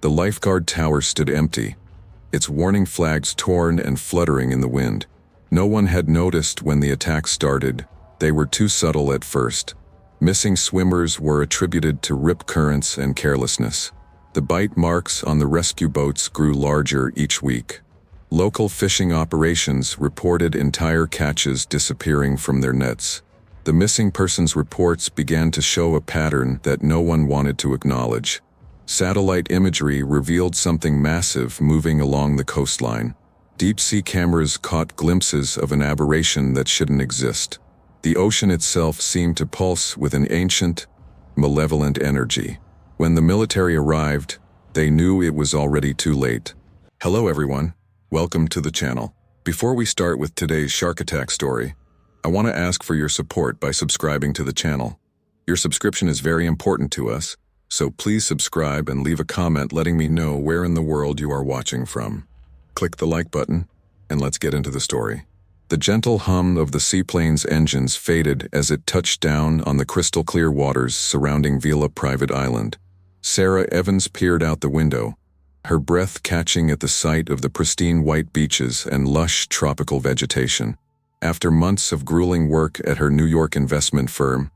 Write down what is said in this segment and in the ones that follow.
The lifeguard tower stood empty, its warning flags torn and fluttering in the wind. No one had noticed when the attack started. They were too subtle at first. Missing swimmers were attributed to rip currents and carelessness. The bite marks on the rescue boats grew larger each week. Local fishing operations reported entire catches disappearing from their nets. The missing persons reports began to show a pattern that no one wanted to acknowledge. Satellite imagery revealed something massive moving along the coastline. Deep-sea cameras caught glimpses of an aberration that shouldn't exist. The ocean itself seemed to pulse with an ancient, malevolent energy. When the military arrived, they knew it was already too late. Hello everyone, welcome to the channel. Before we start with today's shark attack story, I want to ask for your support by subscribing to the channel. Your subscription is very important to us, so please subscribe and leave a comment letting me know where in the world you are watching from. Click the like button, and let's get into the story. The gentle hum of the seaplane's engines faded as it touched down on the crystal-clear waters surrounding Vila Private Island. Sarah Evans peered out the window, her breath catching at the sight of the pristine white beaches and lush tropical vegetation. After months of grueling work at her New York investment firm,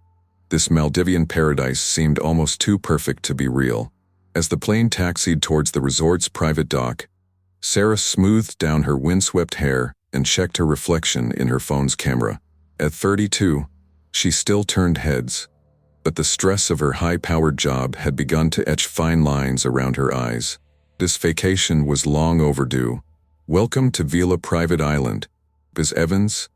this Maldivian paradise seemed almost too perfect to be real. As the plane taxied towards the resort's private dock, Sarah smoothed down her windswept hair and checked her reflection in her phone's camera. At 32, she still turned heads, but the stress of her high-powered job had begun to etch fine lines around her eyes. This vacation was long overdue. Welcome to Vila Private Island, Ms. Evans.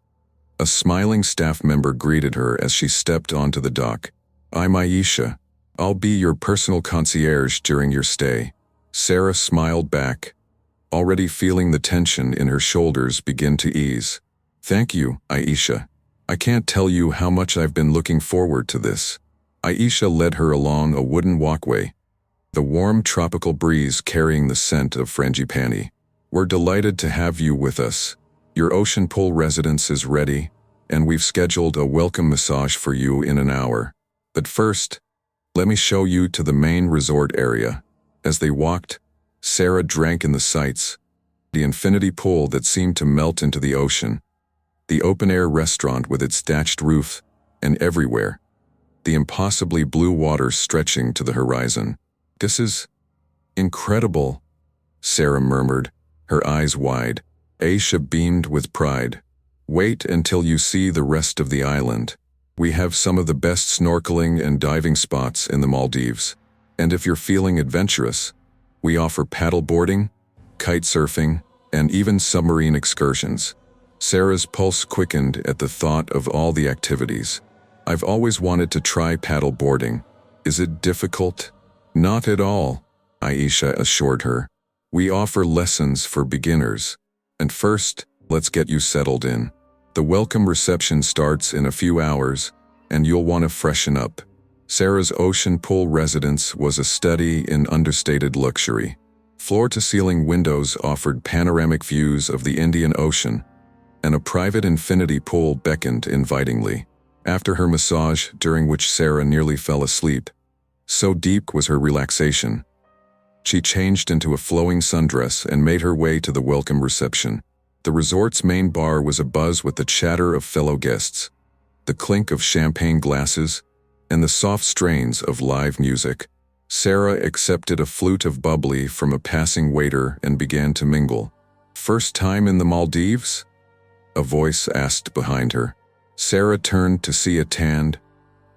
A smiling staff member greeted her as she stepped onto the dock. I'm Aisha. I'll be your personal concierge during your stay. Sarah smiled back, already feeling the tension in her shoulders begin to ease. Thank you, Aisha. I can't tell you how much I've been looking forward to this. Aisha led her along a wooden walkway, the warm tropical breeze carrying the scent of frangipani. We're delighted to have you with us. Your ocean pool residence is ready, and we've scheduled a welcome massage for you in an hour. But first, let me show you to the main resort area. As they walked, Sarah drank in the sights, the infinity pool that seemed to melt into the ocean, the open-air restaurant with its thatched roof, and everywhere, the impossibly blue water stretching to the horizon. This is incredible, Sarah murmured, her eyes wide. Aisha beamed with pride. Wait until you see the rest of the island. We have some of the best snorkeling and diving spots in the Maldives. And if you're feeling adventurous, we offer paddle boarding, kite surfing, and even submarine excursions. Sarah's pulse quickened at the thought of all the activities. I've always wanted to try paddle boarding. Is it difficult? Not at all, Aisha assured her. We offer lessons for beginners. And first, let's get you settled in. The welcome reception starts in a few hours, and you'll want to freshen up. Sarah's ocean pool residence was a study in understated luxury. Floor-to-ceiling windows offered panoramic views of the Indian Ocean, and a private infinity pool beckoned invitingly. After her massage, during which Sarah nearly fell asleep, so deep was her relaxation, she changed into a flowing sundress and made her way to the welcome reception. The resort's main bar was abuzz with the chatter of fellow guests, the clink of champagne glasses, and the soft strains of live music. Sarah accepted a flute of bubbly from a passing waiter and began to mingle. First time in the Maldives? A voice asked behind her. Sarah turned to see a tanned,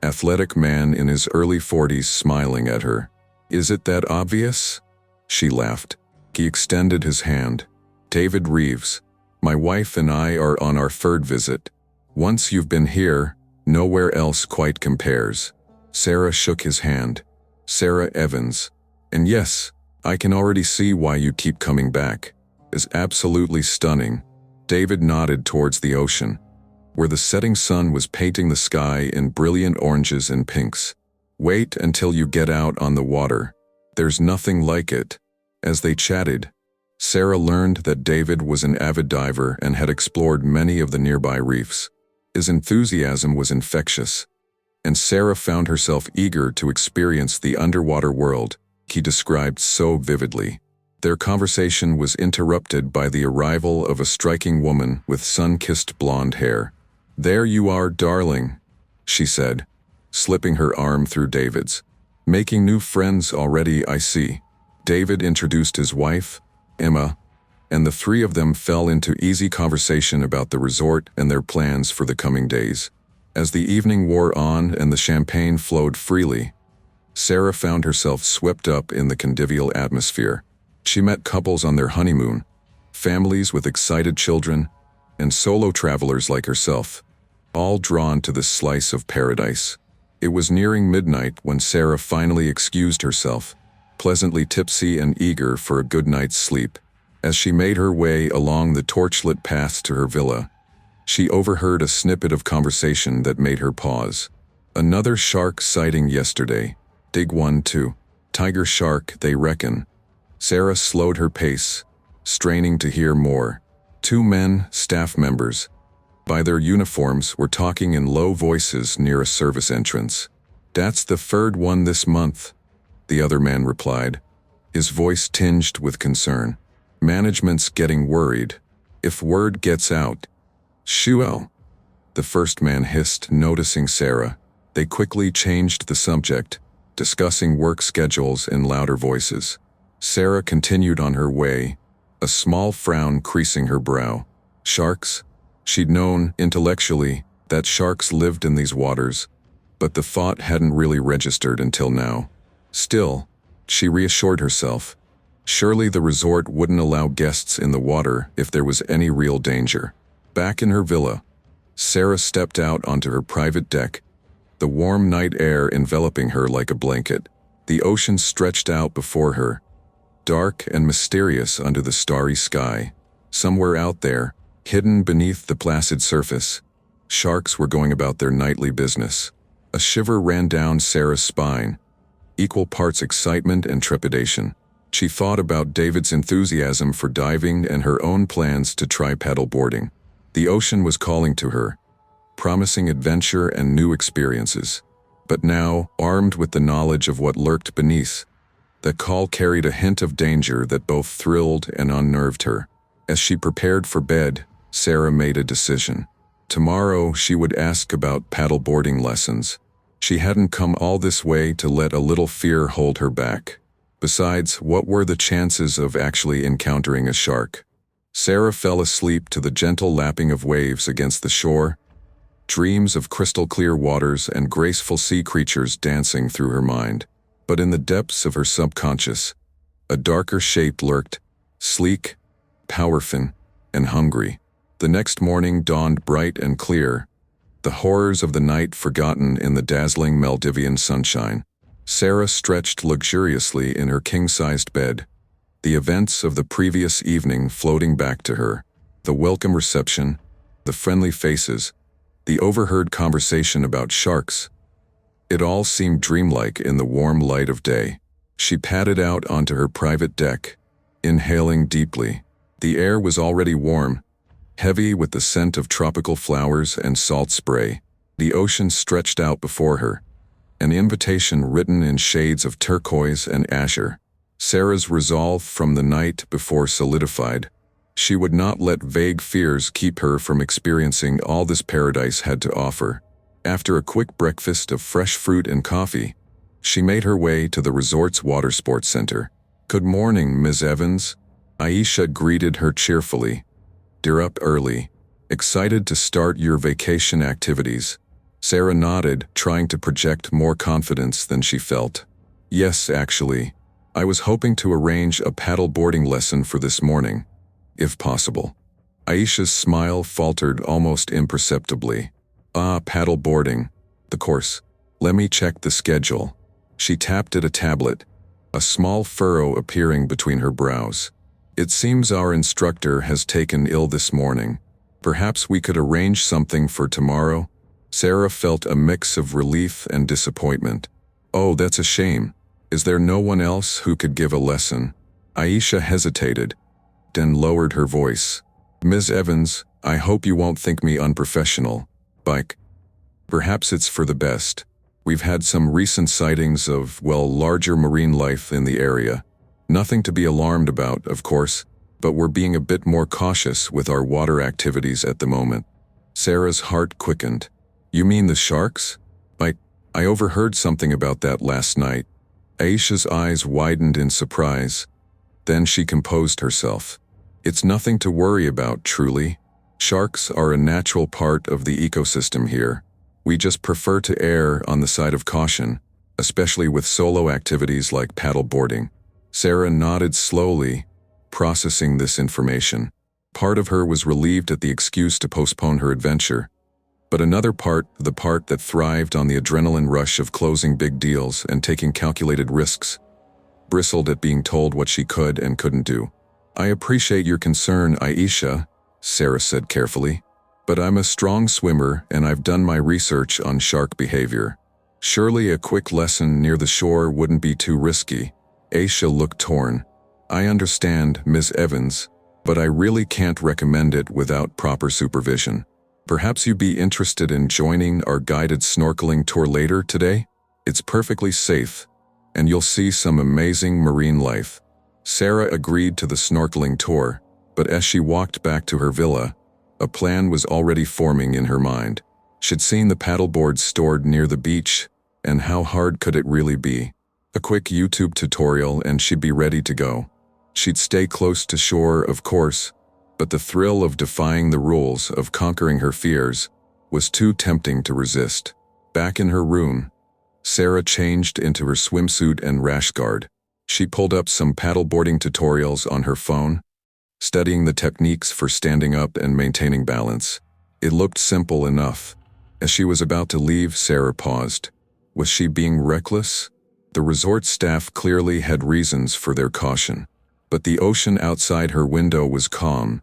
athletic man in his early 40s smiling at her. Is it that obvious? She laughed. He extended his hand. David Reeves. My wife and I are on our third visit. Once you've been here, nowhere else quite compares. Sarah shook his hand. Sarah Evans. And yes, I can already see why you keep coming back. Is absolutely stunning. David nodded towards the ocean, where the setting sun was painting the sky in brilliant oranges and pinks. Wait until you get out on the water. There's nothing like it. As they chatted, Sarah learned that David was an avid diver and had explored many of the nearby reefs. His enthusiasm was infectious, and Sarah found herself eager to experience the underwater world. he described so vividly. Their conversation was interrupted by the arrival of a striking woman with sun-kissed blonde hair. "There you are, darling," she said, slipping her arm through David's. "Making new friends already, I see." David introduced his wife, Emma, and the three of them fell into easy conversation about the resort and their plans for the coming days. As the evening wore on and the champagne flowed freely, Sarah found herself swept up in the convivial atmosphere. She met couples on their honeymoon, families with excited children, and solo travelers like herself, all drawn to this slice of paradise. It was nearing midnight when Sarah finally excused herself, pleasantly tipsy and eager for a good night's sleep. As she made her way along the torchlit path to her villa, she overheard a snippet of conversation that made her pause. "Another shark sighting yesterday. Dig one too. Tiger shark, they reckon." Sarah slowed her pace, straining to hear more. Two men, staff members, by their uniforms, were talking in low voices near a service entrance. "That's the third one this month," the other man replied, his voice tinged with concern. "Management's getting worried. If word gets out." "Shoo!" the first man hissed, noticing Sarah. They quickly changed the subject, discussing work schedules in louder voices. Sarah continued on her way, a small frown creasing her brow. Sharks? She'd known, intellectually, that sharks lived in these waters, but the thought hadn't really registered until now. Still, she reassured herself, surely the resort wouldn't allow guests in the water if there was any real danger. Back in her villa, Sarah stepped out onto her private deck, the warm night air enveloping her like a blanket. The ocean stretched out before her, dark and mysterious under the starry sky. Somewhere out there, hidden beneath the placid surface, sharks were going about their nightly business. A shiver ran down Sarah's spine, equal parts excitement and trepidation. She thought about David's enthusiasm for diving and her own plans to try paddleboarding. The ocean was calling to her, promising adventure and new experiences. But now, armed with the knowledge of what lurked beneath, the call carried a hint of danger that both thrilled and unnerved her. As she prepared for bed, Sarah made a decision. Tomorrow she would ask about paddleboarding lessons. She hadn't come all this way to let a little fear hold her back. Besides, what were the chances of actually encountering a shark? Sarah fell asleep to the gentle lapping of waves against the shore, dreams of crystal-clear waters and graceful sea creatures dancing through her mind. But in the depths of her subconscious, a darker shape lurked, sleek, powerful, and hungry. The next morning dawned bright and clear, the horrors of the night forgotten in the dazzling Maldivian sunshine. Sarah stretched luxuriously in her king-sized bed, the events of the previous evening floating back to her. The welcome reception, the friendly faces, the overheard conversation about sharks. It all seemed dreamlike in the warm light of day. She padded out onto her private deck, inhaling deeply. The air was already warm, heavy with the scent of tropical flowers and salt spray. The ocean stretched out before her, an invitation written in shades of turquoise and azure. Sarah's resolve from the night before solidified. She would not let vague fears keep her from experiencing all this paradise had to offer. After a quick breakfast of fresh fruit and coffee, she made her way to the resort's water sports center. "Good morning, Ms. Evans," Aisha greeted her cheerfully. "You're up early. Excited to start your vacation activities?" Sarah nodded, trying to project more confidence than she felt. "Yes, actually. I was hoping to arrange a paddleboarding lesson for this morning, if possible." Aisha's smile faltered almost imperceptibly. "Ah, paddleboarding. The course. Let me check the schedule." She tapped at a tablet, a small furrow appearing between her brows. "It seems our instructor has taken ill this morning. Perhaps we could arrange something for tomorrow?" Sarah felt a mix of relief and disappointment. "Oh, that's a shame. Is there no one else who could give a lesson?" Aisha hesitated, then lowered her voice. "Ms. Evans, I hope you won't think me unprofessional. Perhaps it's for the best. We've had some recent sightings of, well, larger marine life in the area. Nothing to be alarmed about, of course, but we're being a bit more cautious with our water activities at the moment." Sarah's heart quickened. "You mean the sharks? I overheard something about that last night." Aisha's eyes widened in surprise. Then she composed herself. "It's nothing to worry about, truly. Sharks are a natural part of the ecosystem here. We just prefer to err on the side of caution, especially with solo activities like paddle boarding." Sarah nodded slowly, processing this information. Part of her was relieved at the excuse to postpone her adventure. But another part, the part that thrived on the adrenaline rush of closing big deals and taking calculated risks, bristled at being told what she could and couldn't do. "I appreciate your concern, Aisha," Sarah said carefully, "but I'm a strong swimmer and I've done my research on shark behavior. Surely a quick lesson near the shore wouldn't be too risky." Aisha looked torn. "I understand, Ms. Evans, but I really can't recommend it without proper supervision. Perhaps you'd be interested in joining our guided snorkeling tour later today? It's perfectly safe, and you'll see some amazing marine life." Sarah agreed to the snorkeling tour, but as she walked back to her villa, a plan was already forming in her mind. She'd seen the paddleboards stored near the beach, and how hard could it really be? A quick YouTube tutorial and she'd be ready to go. She'd stay close to shore, of course, but the thrill of defying the rules, of conquering her fears, was too tempting to resist. Back in her room, Sarah changed into her swimsuit and rash guard. She pulled up some paddleboarding tutorials on her phone, studying the techniques for standing up and maintaining balance. It looked simple enough. As she was about to leave, Sarah paused. Was she being reckless? The resort staff clearly had reasons for their caution. But the ocean outside her window was calm,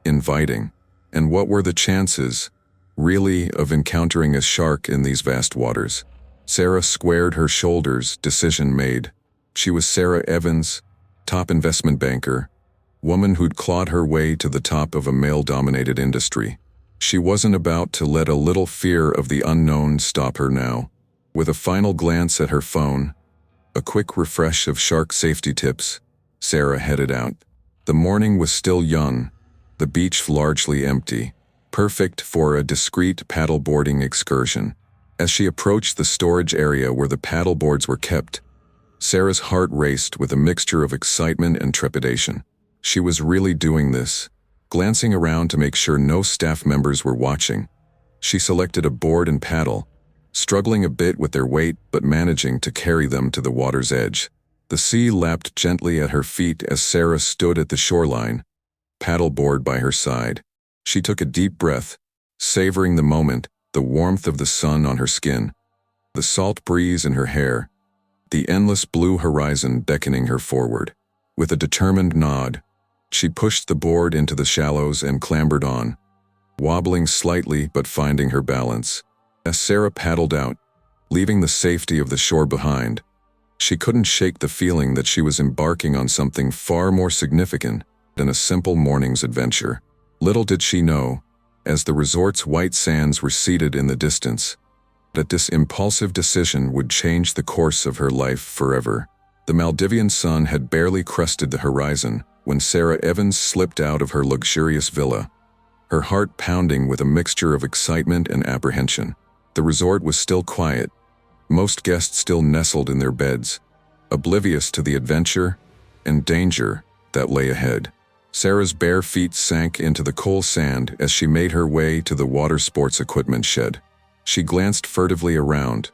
inviting. And what were the chances, really, of encountering a shark in these vast waters? Sarah squared her shoulders, decision made. She was Sarah Evans, top investment banker, woman who'd clawed her way to the top of a male-dominated industry. She wasn't about to let a little fear of the unknown stop her now. With a final glance at her phone, a quick refresh of shark safety tips, Sarah headed out. The morning was still young, the beach largely empty, perfect for a discreet paddleboarding excursion. As she approached the storage area where the paddleboards were kept, Sarah's heart raced with a mixture of excitement and trepidation. She was really doing this. Glancing around to make sure no staff members were watching, she selected a board and paddle, struggling a bit with their weight but managing to carry them to the water's edge. The sea lapped gently at her feet as Sarah stood at the shoreline, paddleboard by her side. She took a deep breath, savoring the moment, the warmth of the sun on her skin, the salt breeze in her hair, the endless blue horizon beckoning her forward. With a determined nod, she pushed the board into the shallows and clambered on, wobbling slightly but finding her balance. As Sarah paddled out, leaving the safety of the shore behind, she couldn't shake the feeling that she was embarking on something far more significant than a simple morning's adventure. Little did she know, as the resort's white sands receded in the distance, that this impulsive decision would change the course of her life forever. The Maldivian sun had barely crested the horizon when Sarah Evans slipped out of her luxurious villa, her heart pounding with a mixture of excitement and apprehension. The resort was still quiet, most guests still nestled in their beds, oblivious to the adventure and danger that lay ahead. Sarah's bare feet sank into the cool sand as she made her way to the water sports equipment shed. She glanced furtively around,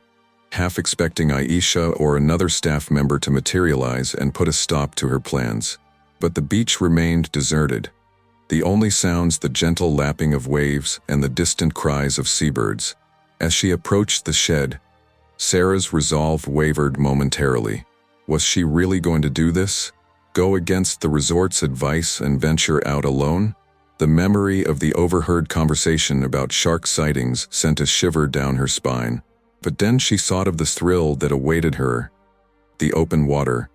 half expecting Aisha or another staff member to materialize and put a stop to her plans. But the beach remained deserted, the only sounds the gentle lapping of waves and the distant cries of seabirds. As she approached the shed, Sarah's resolve wavered momentarily. Was she really going to do this? Go against the resort's advice and venture out alone? The memory of the overheard conversation about shark sightings sent a shiver down her spine. But then she thought of the thrill that awaited her, the open water,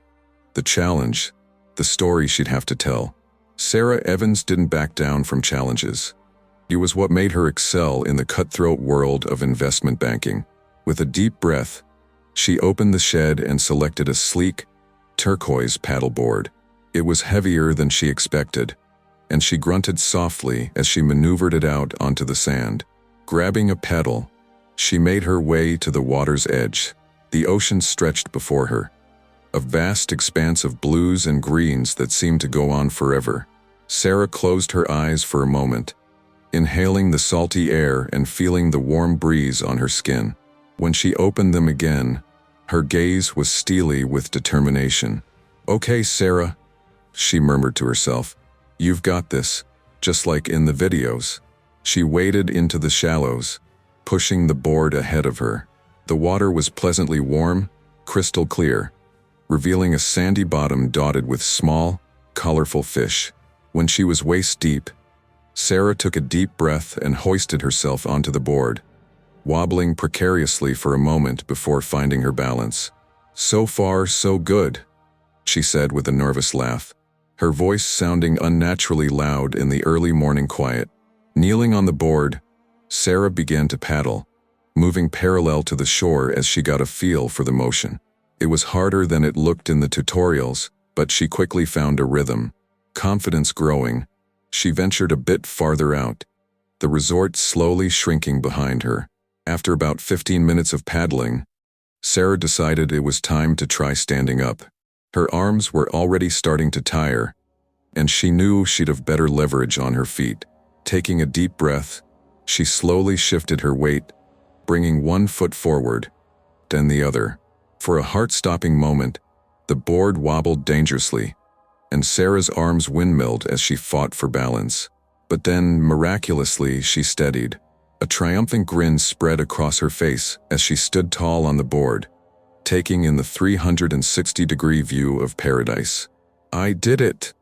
the challenge, the story she'd have to tell. Sarah Evans didn't back down from challenges. It was what made her excel in the cutthroat world of investment banking. With a deep breath, she opened the shed and selected a sleek, turquoise paddleboard. It was heavier than she expected, and she grunted softly as she maneuvered it out onto the sand. Grabbing a paddle, she made her way to the water's edge. The ocean stretched before her, a vast expanse of blues and greens that seemed to go on forever. Sarah closed her eyes for a moment, inhaling the salty air and feeling the warm breeze on her skin. When she opened them again, her gaze was steely with determination. "Okay, Sarah," she murmured to herself. "You've got this, just like in the videos." She waded into the shallows, pushing the board ahead of her. The water was pleasantly warm, crystal clear, revealing a sandy bottom dotted with small, colorful fish. When she was waist-deep, Sarah took a deep breath and hoisted herself onto the board, wobbling precariously for a moment before finding her balance. "So far, so good," she said with a nervous laugh, her voice sounding unnaturally loud in the early morning quiet. Kneeling on the board, Sarah began to paddle, moving parallel to the shore as she got a feel for the motion. It was harder than it looked in the tutorials, but she quickly found a rhythm. Confidence growing, she ventured a bit farther out, the resort slowly shrinking behind her. After about 15 minutes of paddling, Sarah decided it was time to try standing up. Her arms were already starting to tire, and she knew she'd have better leverage on her feet. Taking a deep breath, she slowly shifted her weight, bringing one foot forward, then the other. For a heart-stopping moment, the board wobbled dangerously, and Sarah's arms windmilled as she fought for balance. But then, miraculously, she steadied. A triumphant grin spread across her face as she stood tall on the board, taking in the 360-degree view of paradise. "I did it!"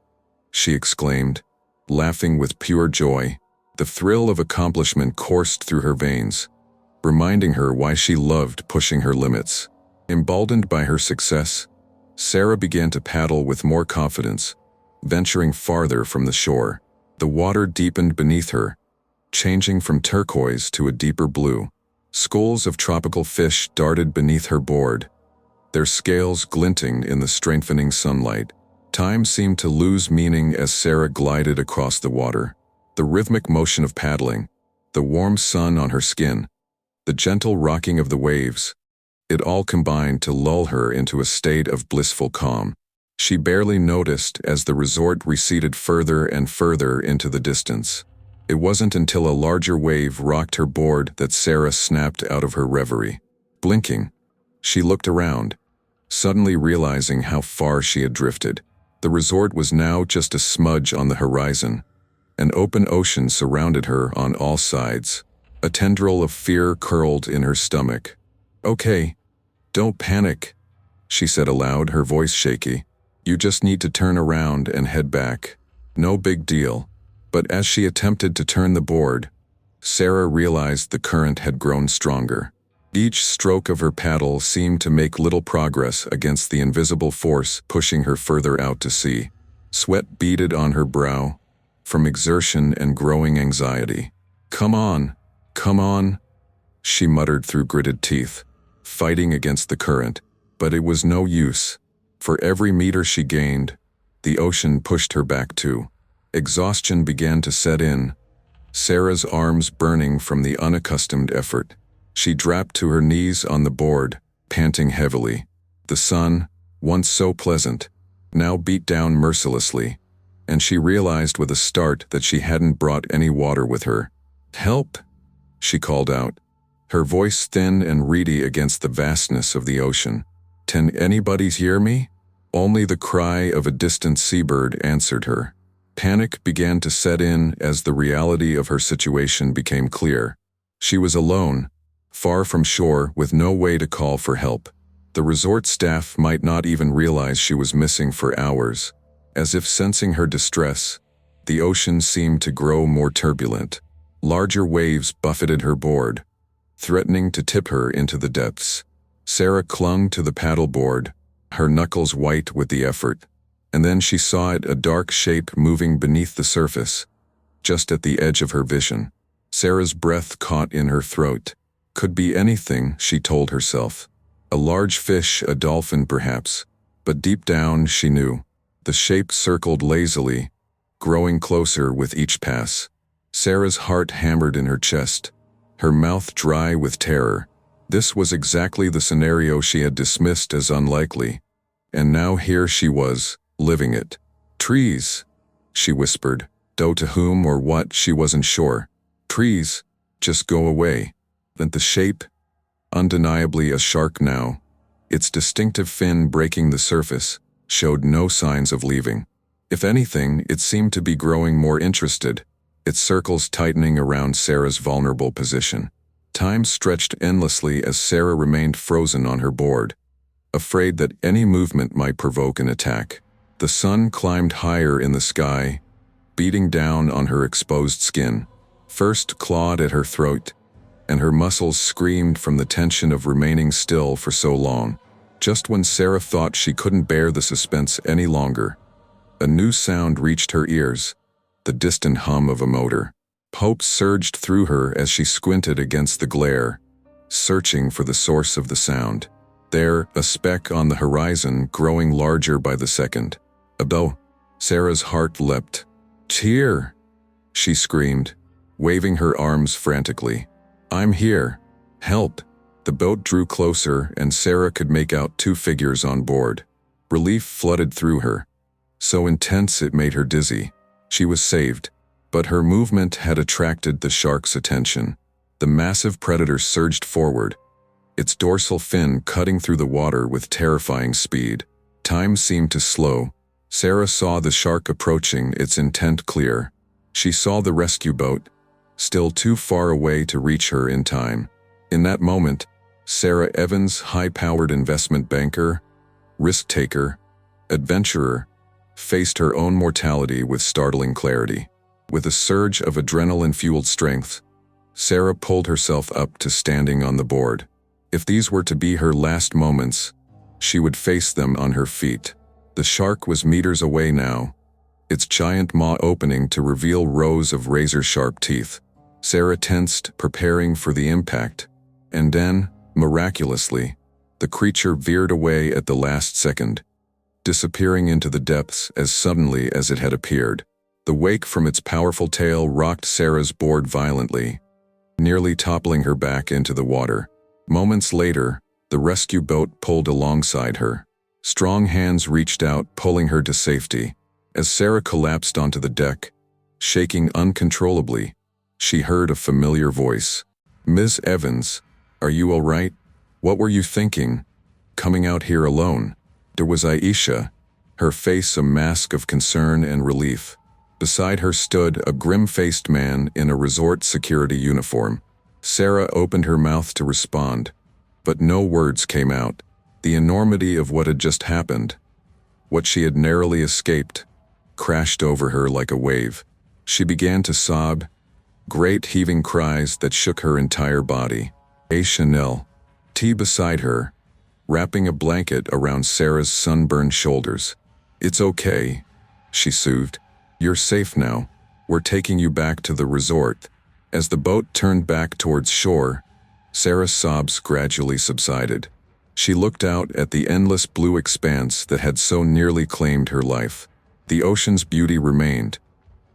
she exclaimed, laughing with pure joy. The thrill of accomplishment coursed through her veins, reminding her why she loved pushing her limits. Emboldened by her success, Sarah began to paddle with more confidence, venturing farther from the shore. The water deepened beneath her, changing from turquoise to a deeper blue. Schools of tropical fish darted beneath her board, their scales glinting in the strengthening sunlight. Time seemed to lose meaning as Sarah glided across the water. The rhythmic motion of paddling, the warm sun on her skin, the gentle rocking of the waves, it all combined to lull her into a state of blissful calm. She barely noticed as the resort receded further and further into the distance. It wasn't until a larger wave rocked her board that Sarah snapped out of her reverie. Blinking, she looked around, suddenly realizing how far she had drifted. The resort was now just a smudge on the horizon. An open ocean surrounded her on all sides. A tendril of fear curled in her stomach. "Okay, don't panic," she said aloud, her voice shaky. "You just need to turn around and head back. No big deal." But as she attempted to turn the board, Sarah realized the current had grown stronger. Each stroke of her paddle seemed to make little progress against the invisible force pushing her further out to sea. Sweat beaded on her brow, from exertion and growing anxiety. Come on," she muttered through gritted teeth, fighting against the current. But it was no use. For every meter she gained, the ocean pushed her back too. Exhaustion began to set in, Sarah's arms burning from the unaccustomed effort. She dropped to her knees on the board, panting heavily. The sun, once so pleasant, now beat down mercilessly, and she realized with a start that she hadn't brought any water with her. "Help!" she called out, her voice thin and reedy against the vastness of the ocean. "Can anybody hear me?" Only the cry of a distant seabird answered her. Panic began to set in as the reality of her situation became clear. She was alone, far from shore, with no way to call for help. The resort staff might not even realize she was missing for hours. As if sensing her distress, the ocean seemed to grow more turbulent. Larger waves buffeted her board, threatening to tip her into the depths. Sarah clung to the paddleboard, her knuckles white with the effort, and then she saw it, a dark shape moving beneath the surface, just at the edge of her vision. Sarah's breath caught in her throat. Could be anything, she told herself. A large fish, a dolphin perhaps. But deep down, she knew. The shape circled lazily, growing closer with each pass. Sarah's heart hammered in her chest, her mouth dry with terror. This was exactly the scenario she had dismissed as unlikely. And now here she was, living it. Trees, she whispered, though to whom or what she wasn't sure. Trees, just go away. And the shape, undeniably a shark now, its distinctive fin breaking the surface, showed no signs of leaving. If anything, it seemed to be growing more interested, its circles tightening around Sarah's vulnerable position. Time stretched endlessly as Sarah remained frozen on her board, afraid that any movement might provoke an attack. The sun climbed higher in the sky, beating down on her exposed skin. First clawed at her throat, and her muscles screamed from the tension of remaining still for so long. Just when Sarah thought she couldn't bear the suspense any longer, a new sound reached her ears, the distant hum of a motor. Hope surged through her as she squinted against the glare, searching for the source of the sound. There, a speck on the horizon, growing larger by the second. Above, Sarah's heart leapt. "Here!" she screamed, waving her arms frantically. "I'm here. Help!" The boat drew closer and Sarah could make out two figures on board. Relief flooded through her, so intense it made her dizzy. She was saved, but her movement had attracted the shark's attention. The massive predator surged forward, its dorsal fin cutting through the water with terrifying speed. Time seemed to slow. Sarah saw the shark approaching, its intent clear. She saw the rescue boat, still too far away to reach her in time. In that moment, Sarah Evans, high-powered investment banker, risk-taker, adventurer, faced her own mortality with startling clarity. With a surge of adrenaline-fueled strength, Sarah pulled herself up to standing on the board. If these were to be her last moments, she would face them on her feet. The shark was meters away now, its giant maw opening to reveal rows of razor-sharp teeth. Sarah tensed, preparing for the impact. And then, miraculously, the creature veered away at the last second, disappearing into the depths as suddenly as it had appeared. The wake from its powerful tail rocked Sarah's board violently, nearly toppling her back into the water. Moments later, the rescue boat pulled alongside her. Strong hands reached out, pulling her to safety. As Sarah collapsed onto the deck, shaking uncontrollably, she heard a familiar voice. "Ms. Evans, are you all right? What were you thinking, coming out here alone?" There was Aisha, her face a mask of concern and relief. Beside her stood a grim-faced man in a resort security uniform. Sarah opened her mouth to respond, but no words came out. The enormity of what had just happened, what she had narrowly escaped, crashed over her like a wave. She began to sob, great heaving cries that shook her entire body. Aisha knelt, tea beside her, wrapping a blanket around Sarah's sunburned shoulders. "It's okay," she soothed. "You're safe now. We're taking you back to the resort." As the boat turned back towards shore, Sarah's sobs gradually subsided. She looked out at the endless blue expanse that had so nearly claimed her life. The ocean's beauty remained,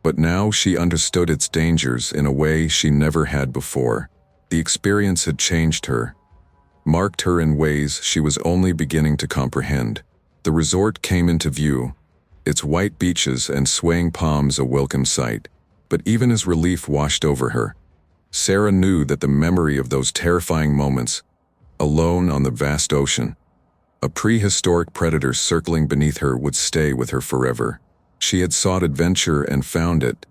but now she understood its dangers in a way she never had before. The experience had changed her, marked her in ways she was only beginning to comprehend. The resort came into view, its white beaches and swaying palms a welcome sight. But even as relief washed over her, Sarah knew that the memory of those terrifying moments, alone on the vast ocean, a prehistoric predator circling beneath her, would stay with her forever. She had sought adventure and found it,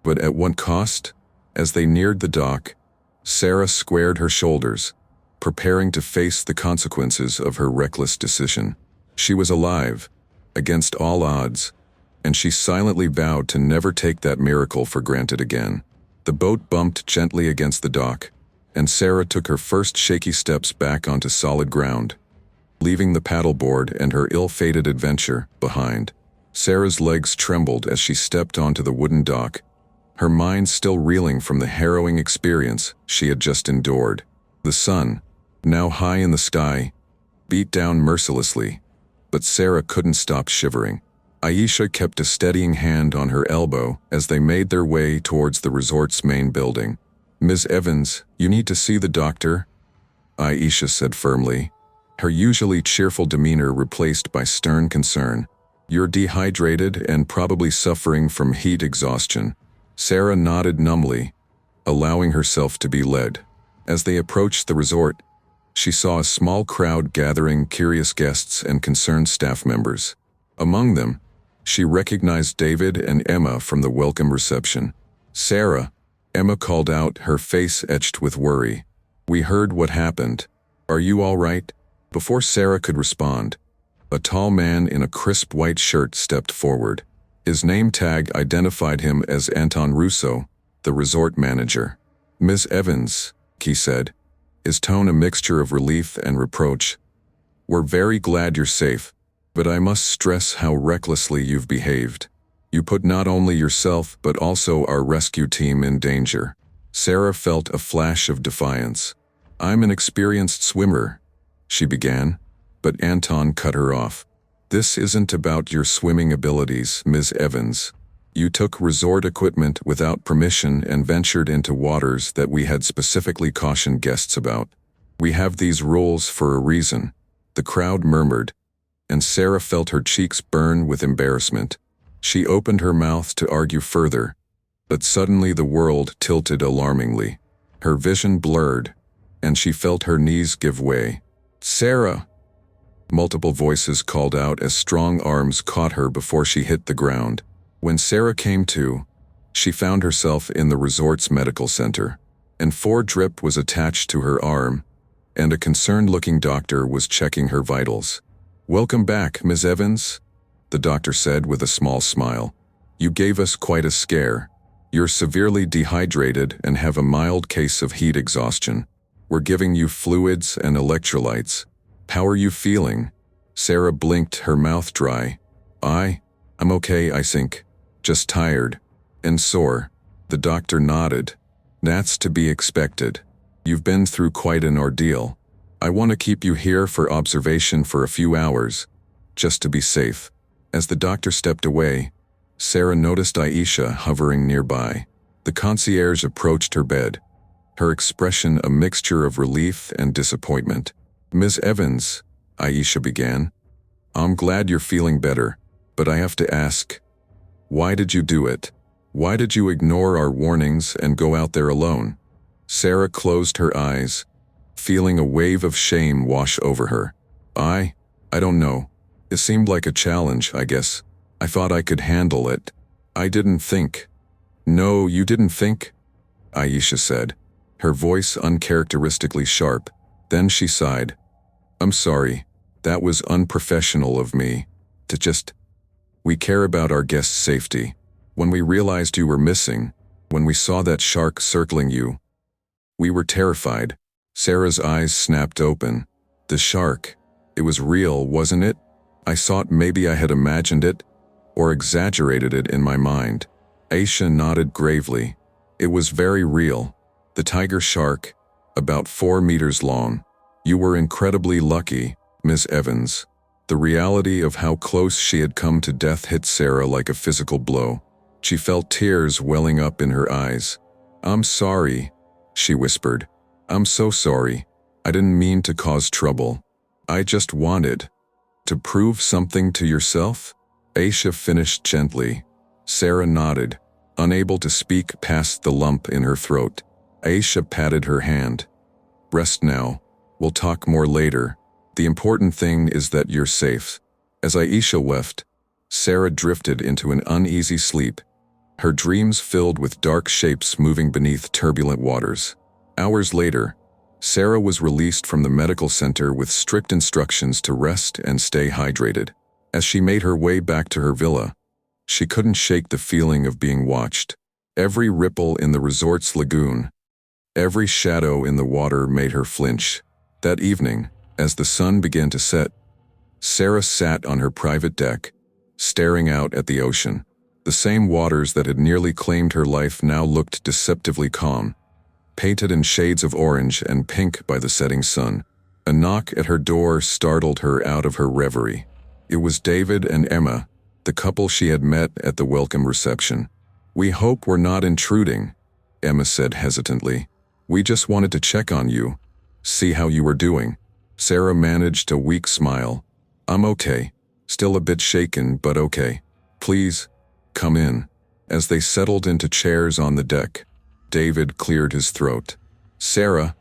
but at what cost? As they neared the dock, Sarah squared her shoulders, preparing to face the consequences of her reckless decision. She was alive, against all odds, and she silently vowed to never take that miracle for granted again. The boat bumped gently against the dock, and Sarah took her first shaky steps back onto solid ground, leaving the paddleboard and her ill-fated adventure behind. Sarah's legs trembled as she stepped onto the wooden dock, her mind still reeling from the harrowing experience she had just endured. The sun, now high in the sky, beat down mercilessly, but Sarah couldn't stop shivering. Aisha kept a steadying hand on her elbow as they made their way towards the resort's main building. "Ms. Evans, you need to see the doctor," Aisha said firmly, her usually cheerful demeanor replaced by stern concern. "You're dehydrated and probably suffering from heat exhaustion." Sarah nodded numbly, allowing herself to be led. As they approached the resort, she saw a small crowd gathering curious guests and concerned staff members. Among them, she recognized David and Emma from the welcome reception. "Sarah," Emma called out, her face etched with worry. "We heard what happened. Are you all right?" Before Sarah could respond, a tall man in a crisp white shirt stepped forward. His name tag identified him as Anton Russo, the resort manager. "Ms. Evans," he said, his tone a mixture of relief and reproach, "we're very glad you're safe, but I must stress how recklessly you've behaved. You put not only yourself but also our rescue team in danger." Sarah felt a flash of defiance. "I'm an experienced swimmer," she began, but Anton cut her off. "This isn't about your swimming abilities, Ms. Evans. You took resort equipment without permission and ventured into waters that we had specifically cautioned guests about. We have these rules for a reason," the crowd murmured, and Sarah felt her cheeks burn with embarrassment. She opened her mouth to argue further, but suddenly the world tilted alarmingly. Her vision blurred, and she felt her knees give way. "Sarah!" Multiple voices called out as strong arms caught her before she hit the ground. When Sarah came to, she found herself in the resort's medical center. An IV drip was attached to her arm, and a concerned-looking doctor was checking her vitals. "Welcome back, Ms. Evans," the doctor said with a small smile. "You gave us quite a scare. You're severely dehydrated and have a mild case of heat exhaustion. We're giving you fluids and electrolytes. How are you feeling?" Sarah blinked, her mouth dry. I'm okay, I think. Just tired. And sore." The doctor nodded. "That's to be expected. You've been through quite an ordeal. I want to keep you here for observation for a few hours, just to be safe." As the doctor stepped away, Sarah noticed Aisha hovering nearby. The concierge approached her bed, her expression a mixture of relief and disappointment. "Ms. Evans," Aisha began, "I'm glad you're feeling better, but I have to ask, why did you do it? Why did you ignore our warnings and go out there alone?" Sarah closed her eyes, feeling a wave of shame wash over her. I don't know. It seemed like a challenge, I guess. I thought I could handle it. I didn't think." "No, you didn't think?" Aisha said, her voice uncharacteristically sharp. Then she sighed. "I'm sorry. That was unprofessional of me. We care about our guests' safety. When we realized you were missing, when we saw that shark circling you, we were terrified." Sarah's eyes snapped open. "The shark. It was real, wasn't it? I thought maybe I had imagined it, or exaggerated it in my mind." Aisha nodded gravely. "It was very real. The tiger shark, about 4 meters long. You were incredibly lucky, Ms. Evans." The reality of how close she had come to death hit Sarah like a physical blow. She felt tears welling up in her eyes. "I'm sorry," she whispered. "I'm so sorry. I didn't mean to cause trouble. I just wanted to prove something to yourself?" Aisha finished gently. Sarah nodded, unable to speak past the lump in her throat. Aisha patted her hand. "Rest now. We'll talk more later. The important thing is that you're safe." As Aisha left, Sarah drifted into an uneasy sleep, her dreams filled with dark shapes moving beneath turbulent waters. Hours later, Sarah was released from the medical center with strict instructions to rest and stay hydrated. As she made her way back to her villa, she couldn't shake the feeling of being watched. Every ripple in the resort's lagoon, every shadow in the water made her flinch. That evening, as the sun began to set, Sarah sat on her private deck, staring out at the ocean. The same waters that had nearly claimed her life now looked deceptively calm, painted in shades of orange and pink by the setting sun. A knock at her door startled her out of her reverie. It was David and Emma, the couple she had met at the welcome reception. "We hope we're not intruding," Emma said hesitantly. "We just wanted to check on you, see how you were doing." Sarah managed a weak smile. "I'm okay. Still a bit shaken, but okay. Please, come in." As they settled into chairs on the deck, David cleared his throat. "Sarah,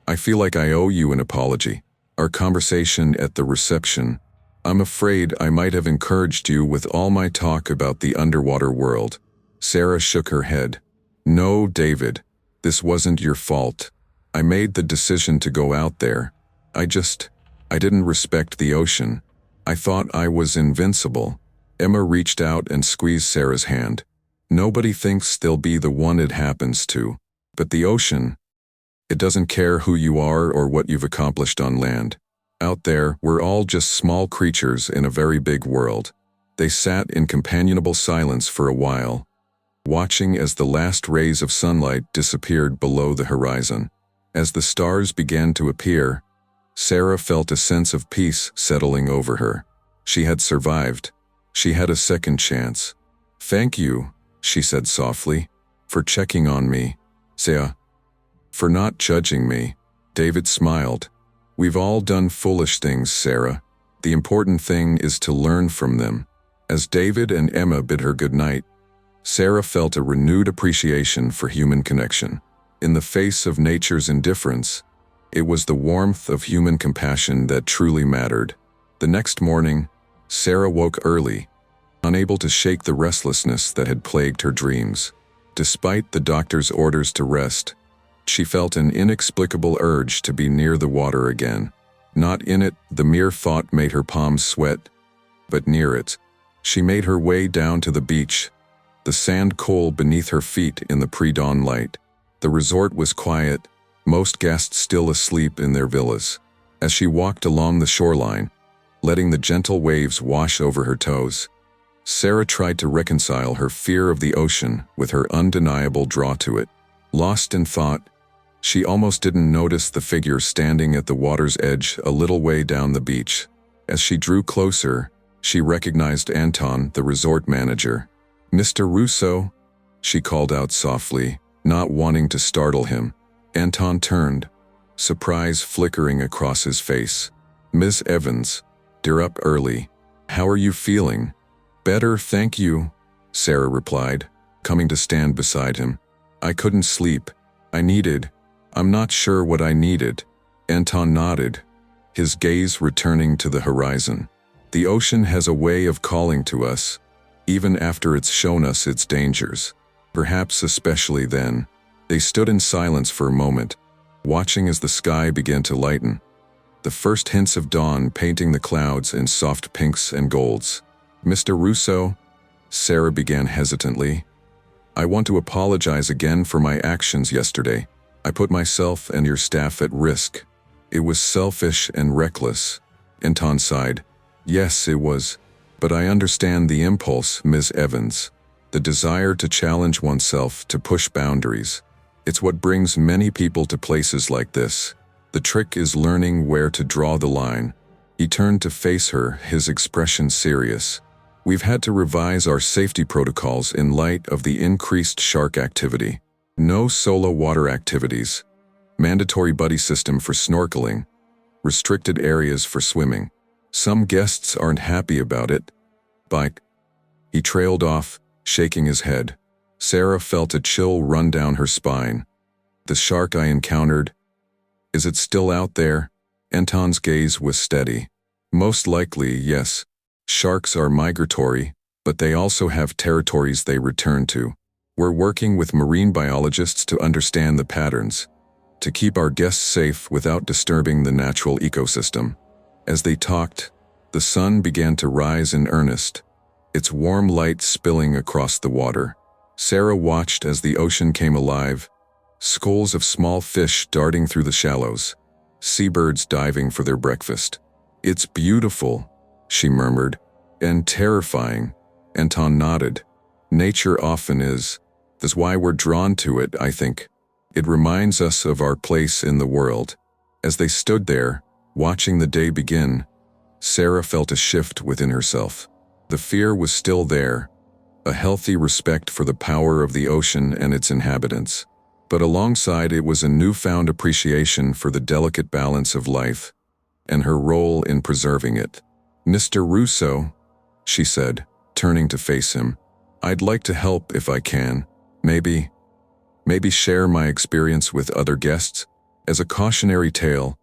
I feel like I owe you an apology. Our conversation at the reception, I'm afraid I might have encouraged you with all my talk about the underwater world." Sarah shook her head. "No, David, this wasn't your fault. I made the decision to go out there. I didn't respect the ocean. I thought I was invincible." Emma reached out and squeezed Sarah's hand. "Nobody thinks they'll be the one it happens to. But the ocean, it doesn't care who you are or what you've accomplished on land. Out there, we're all just small creatures in a very big world." They sat in companionable silence for a while, watching as the last rays of sunlight disappeared below the horizon. As the stars began to appear, Sarah felt a sense of peace settling over her. She had survived. She had a second chance. "Thank you," she said softly, "for checking on me. Sarah, for not judging me." David smiled. "We've all done foolish things, Sarah. The important thing is to learn from them." As David and Emma bid her goodnight, Sarah felt a renewed appreciation for human connection. In the face of nature's indifference, it was the warmth of human compassion that truly mattered. The next morning, Sarah woke early, unable to shake the restlessness that had plagued her dreams. Despite the doctor's orders to rest, she felt an inexplicable urge to be near the water again. Not in it, the mere thought made her palms sweat, but near it. She made her way down to the beach, the sand cold beneath her feet in the pre-dawn light. The resort was quiet, most guests still asleep in their villas. As she walked along the shoreline, letting the gentle waves wash over her toes, Sarah tried to reconcile her fear of the ocean with her undeniable draw to it. Lost in thought, she almost didn't notice the figure standing at the water's edge a little way down the beach. As she drew closer, she recognized Anton, the resort manager. "Mr. Russo," she called out softly, not wanting to startle him. Anton turned, surprise flickering across his face. "Ms. Evans, you're up early. How are you feeling?" "Better, thank you," Sarah replied, coming to stand beside him. "I couldn't sleep. I'm not sure what I needed." Anton nodded, his gaze returning to the horizon. "The ocean has a way of calling to us, even after it's shown us its dangers. Perhaps especially then." They stood in silence for a moment, watching as the sky began to lighten, the first hints of dawn painting the clouds in soft pinks and golds. "Mr. Russo," Sarah began hesitantly, "I want to apologize again for my actions yesterday. I put myself and your staff at risk. It was selfish and reckless." Anton sighed. "Yes, it was. But I understand the impulse, Ms. Evans. The desire to challenge oneself, to push boundaries. It's what brings many people to places like this. The trick is learning where to draw the line." He turned to face her, his expression serious. "We've had to revise our safety protocols in light of the increased shark activity. No solo water activities. Mandatory buddy system for snorkeling. Restricted areas for swimming. Some guests aren't happy about it. But..." He trailed off, shaking his head. Sarah felt a chill run down her spine. "The shark I encountered, is it still out there?" Anton's gaze was steady. "Most likely, yes. Sharks are migratory, but they also have territories they return to. We're working with marine biologists to understand the patterns, to keep our guests safe without disturbing the natural ecosystem." As they talked, the sun began to rise in earnest, its warm light spilling across the water. Sarah watched as the ocean came alive, schools of small fish darting through the shallows, seabirds diving for their breakfast. "It's beautiful," she murmured. "And terrifying." Anton nodded. "Nature often is. That's why we're drawn to it, I think. It reminds us of our place in the world. As they stood there, watching the day begin, Sarah felt a shift within herself. The fear was still there, a healthy respect for the power of the ocean and its inhabitants. But alongside it was a newfound appreciation for the delicate balance of life and her role in preserving it. "Mr. Russo," she said, turning to face him, "I'd like to help if I can. Maybe share my experience with other guests as a cautionary tale,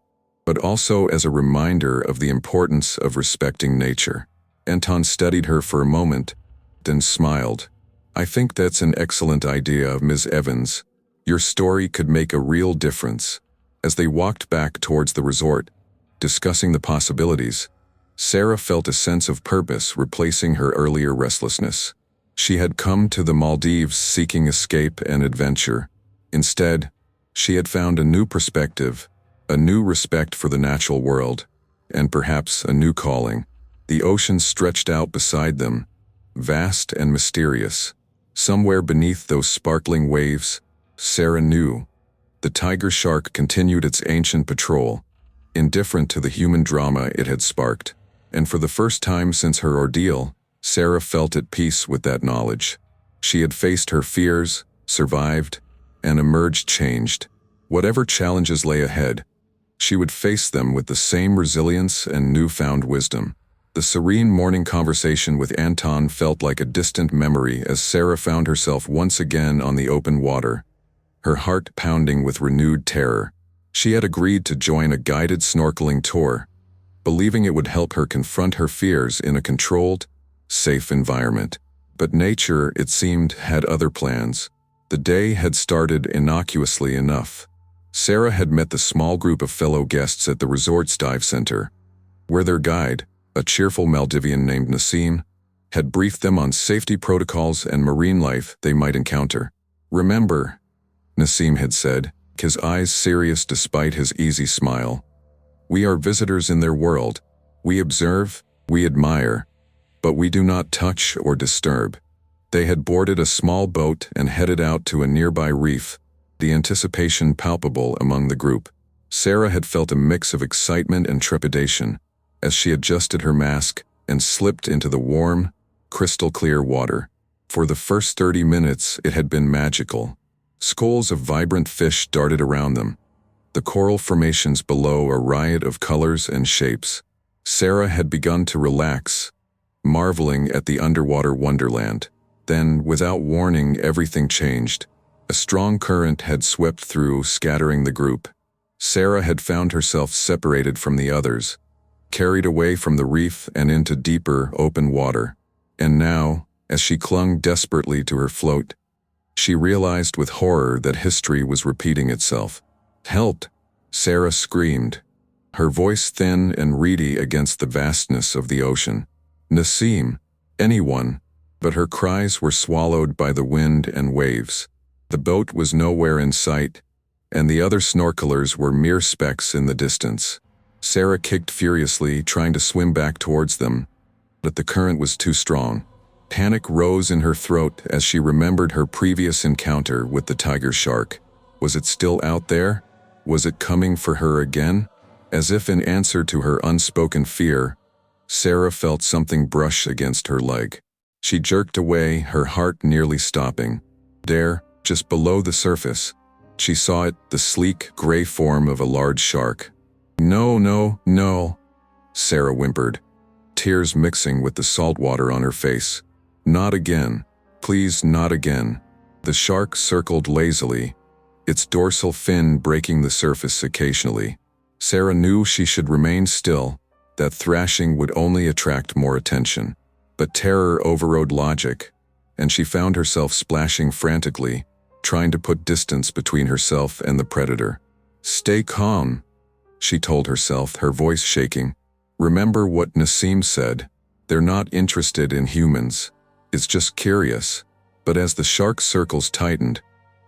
but also as a reminder of the importance of respecting nature." Anton studied her for a moment, then smiled. "I think that's an excellent idea, Ms. Evans. Your story could make a real difference." As they walked back towards the resort, discussing the possibilities, Sarah felt a sense of purpose replacing her earlier restlessness. She had come to the Maldives seeking escape and adventure. Instead, she had found a new perspective, a new respect for the natural world, and perhaps a new calling. The ocean stretched out beside them, vast and mysterious. Somewhere beneath those sparkling waves, Sarah knew, the tiger shark continued its ancient patrol, indifferent to the human drama it had sparked. And for the first time since her ordeal, Sarah felt at peace with that knowledge. She had faced her fears, survived, and emerged changed. Whatever challenges lay ahead, she would face them with the same resilience and newfound wisdom. The serene morning conversation with Anton felt like a distant memory as Sarah found herself once again on the open water, her heart pounding with renewed terror. She had agreed to join a guided snorkeling tour, believing it would help her confront her fears in a controlled, safe environment. But nature, it seemed, had other plans. The day had started innocuously enough. Sarah had met the small group of fellow guests at the resort's dive center, where their guide, a cheerful Maldivian named Nassim, had briefed them on safety protocols and marine life they might encounter. "Remember," Nassim had said, his eyes serious despite his easy smile, "we are visitors in their world. We observe, we admire, but we do not touch or disturb." They had boarded a small boat and headed out to a nearby reef, the anticipation palpable among the group. Sarah had felt a mix of excitement and trepidation as she adjusted her mask and slipped into the warm, crystal-clear water. For the first 30 minutes it had been magical. Schools of vibrant fish darted around them, the coral formations below a riot of colors and shapes. Sarah had begun to relax, marveling at the underwater wonderland. Then, without warning, everything changed. A strong current had swept through, scattering the group. Sarah had found herself separated from the others, carried away from the reef and into deeper, open water. And now, as she clung desperately to her float, she realized with horror that history was repeating itself. "Help!" Sarah screamed, her voice thin and reedy against the vastness of the ocean. "Nassim! Anyone!" But her cries were swallowed by the wind and waves. The boat was nowhere in sight, and the other snorkelers were mere specks in the distance. Sarah kicked furiously, trying to swim back towards them, but the current was too strong. Panic rose in her throat as she remembered her previous encounter with the tiger shark. Was it still out there? Was it coming for her again? As if in answer to her unspoken fear, Sarah felt something brush against her leg. She jerked away, her heart nearly stopping. There, just below the surface, she saw it, the sleek, gray form of a large shark. "No, no, no," Sarah whimpered, tears mixing with the salt water on her face. "Not again. Please, not again." The shark circled lazily, its dorsal fin breaking the surface occasionally. Sarah knew she should remain still, that thrashing would only attract more attention. But terror overrode logic, and she found herself splashing frantically, trying to put distance between herself and the predator. "Stay calm," she told herself, her voice shaking. "Remember what Nassim said. They're not interested in humans. It's just curious." But as the shark circles tightened,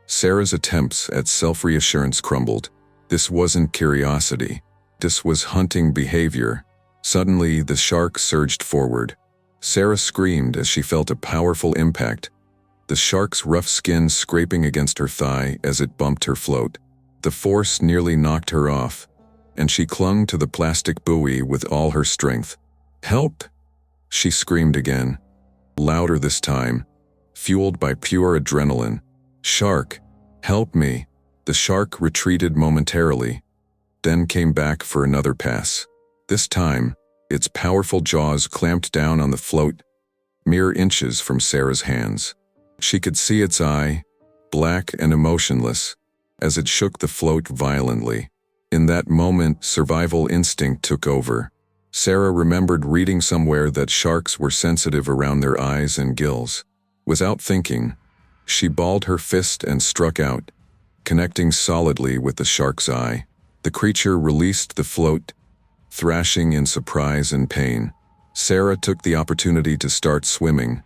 Sarah's attempts at self-reassurance crumbled. This wasn't curiosity. This was hunting behavior. Suddenly, the shark surged forward. Sarah screamed as she felt a powerful impact, the shark's rough skin scraping against her thigh as it bumped her float. The force nearly knocked her off, and she clung to the plastic buoy with all her strength. "Help!" she screamed again, louder this time, fueled by pure adrenaline. "Shark, help me!" The shark retreated momentarily, then came back for another pass. This time, its powerful jaws clamped down on the float, mere inches from Sarah's hands. She could see its eye, black and emotionless, as it shook the float violently. In that moment, survival instinct took over. Sarah remembered reading somewhere that sharks were sensitive around their eyes and gills. Without thinking, she balled her fist and struck out, connecting solidly with the shark's eye. The creature released the float, thrashing in surprise and pain. Sarah took the opportunity to start swimming,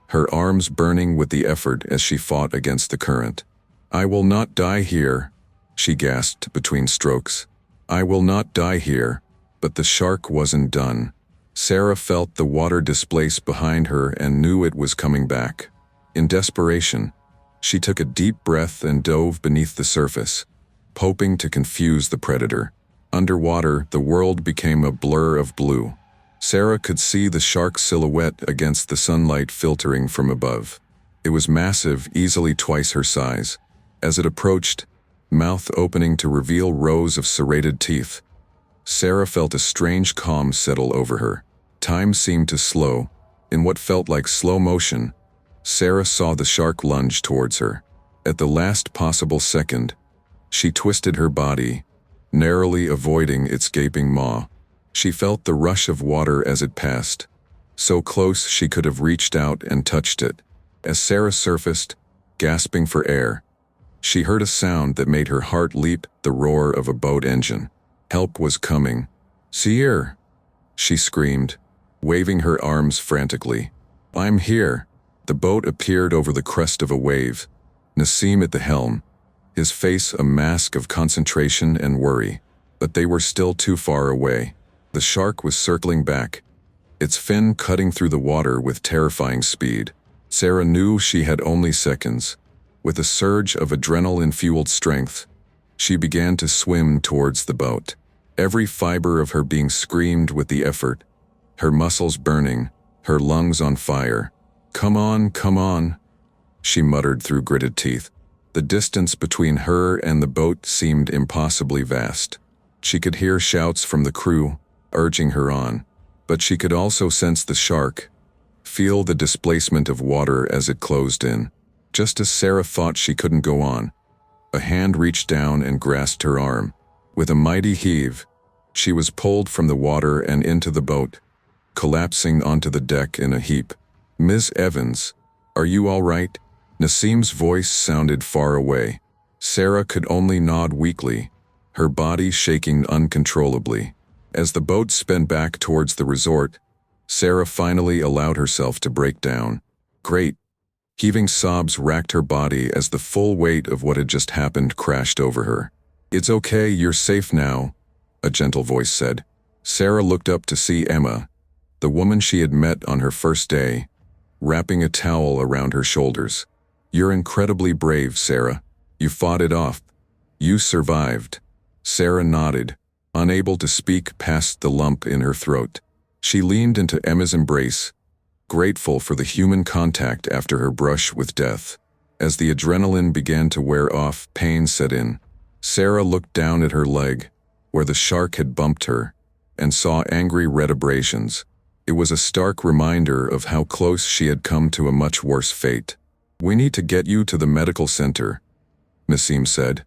her arms burning with the effort as she fought against the current. "I will not die here," she gasped between strokes. "I will not die here." But the shark wasn't done. Sarah felt the water displace behind her and knew it was coming back. In desperation, she took a deep breath and dove beneath the surface, hoping to confuse the predator. Underwater, the world became a blur of blue. Sarah could see the shark's silhouette against the sunlight filtering from above. It was massive, easily twice her size. As it approached, mouth opening to reveal rows of serrated teeth, Sarah felt a strange calm settle over her. Time seemed to slow. In what felt like slow motion, Sarah saw the shark lunge towards her. At the last possible second, she twisted her body, narrowly avoiding its gaping maw. She felt the rush of water as it passed, so close she could have reached out and touched it. As Sarah surfaced, gasping for air, she heard a sound that made her heart leap, the roar of a boat engine. Help was coming. "Sierra!" she screamed, waving her arms frantically. "I'm here." The boat appeared over the crest of a wave, Nassim at the helm, his face a mask of concentration and worry. But they were still too far away. The shark was circling back, its fin cutting through the water with terrifying speed. Sarah knew she had only seconds. With a surge of adrenaline-fueled strength, she began to swim towards the boat. Every fiber of her being screamed with the effort, her muscles burning, her lungs on fire. Come on," she muttered through gritted teeth. The distance between her and the boat seemed impossibly vast. She could hear shouts from the crew, urging her on, but she could also sense the shark, feel the displacement of water as it closed in. Just as Sarah thought she couldn't go on, a hand reached down and grasped her arm. With a mighty heave, she was pulled from the water and into the boat, collapsing onto the deck in a heap. "Ms. Evans, are you all right?" Nassim's voice sounded far away. Sarah could only nod weakly, her body shaking uncontrollably. As the boat sped back towards the resort, Sarah finally allowed herself to break down. "Great." Heaving sobs racked her body as the full weight of what had just happened crashed over her. "It's okay, you're safe now," a gentle voice said. Sarah looked up to see Emma, the woman she had met on her first day, wrapping a towel around her shoulders. "You're incredibly brave, Sarah. You fought it off. You survived." Sarah nodded, unable to speak past the lump in her throat. She leaned into Emma's embrace, grateful for the human contact after her brush with death. As the adrenaline began to wear off, pain set in. Sarah looked down at her leg, where the shark had bumped her, and saw angry red abrasions. It was a stark reminder of how close she had come to a much worse fate. "We need to get you to the medical center," Nassim said,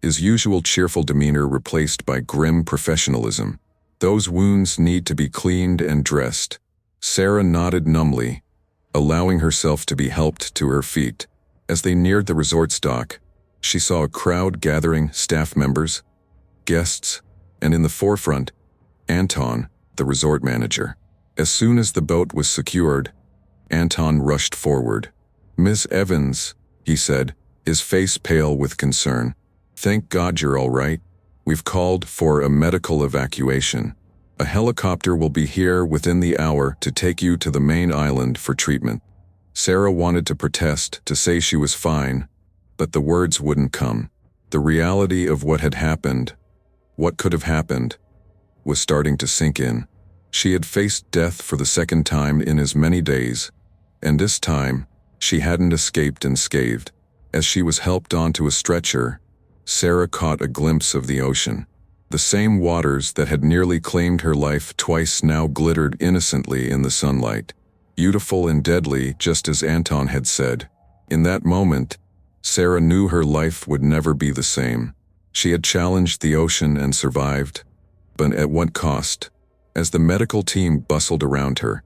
his usual cheerful demeanor replaced by grim professionalism. "Those wounds need to be cleaned and dressed." Sarah nodded numbly, allowing herself to be helped to her feet. As they neared the resort's dock, she saw a crowd gathering, staff members, guests, and in the forefront, Anton, the resort manager. As soon as the boat was secured, Anton rushed forward. "Miss Evans," he said, his face pale with concern. "Thank God you're all right. We've called for a medical evacuation. A helicopter will be here within the hour to take you to the main island for treatment." Sarah wanted to protest, to say she was fine, but the words wouldn't come. The reality of what had happened, what could have happened, was starting to sink in. She had faced death for the second time in as many days, and this time, she hadn't escaped unscathed. As she was helped onto a stretcher, Sarah caught a glimpse of the ocean. The same waters that had nearly claimed her life twice now glittered innocently in the sunlight. Beautiful and deadly, just as Anton had said. In that moment, Sarah knew her life would never be the same. She had challenged the ocean and survived, but at what cost? As the medical team bustled around her,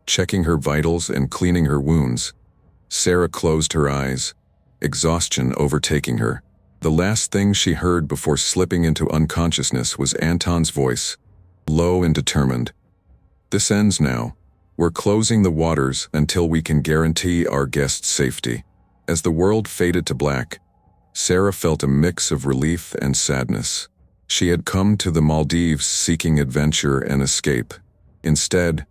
checking her vitals and cleaning her wounds, Sarah closed her eyes, exhaustion overtaking her. The last thing she heard before slipping into unconsciousness was Anton's voice, low and determined. "This ends now. We're closing the waters until we can guarantee our guests' safety." As the world faded to black, Sarah felt a mix of relief and sadness. She had come to the Maldives seeking adventure and escape. Instead,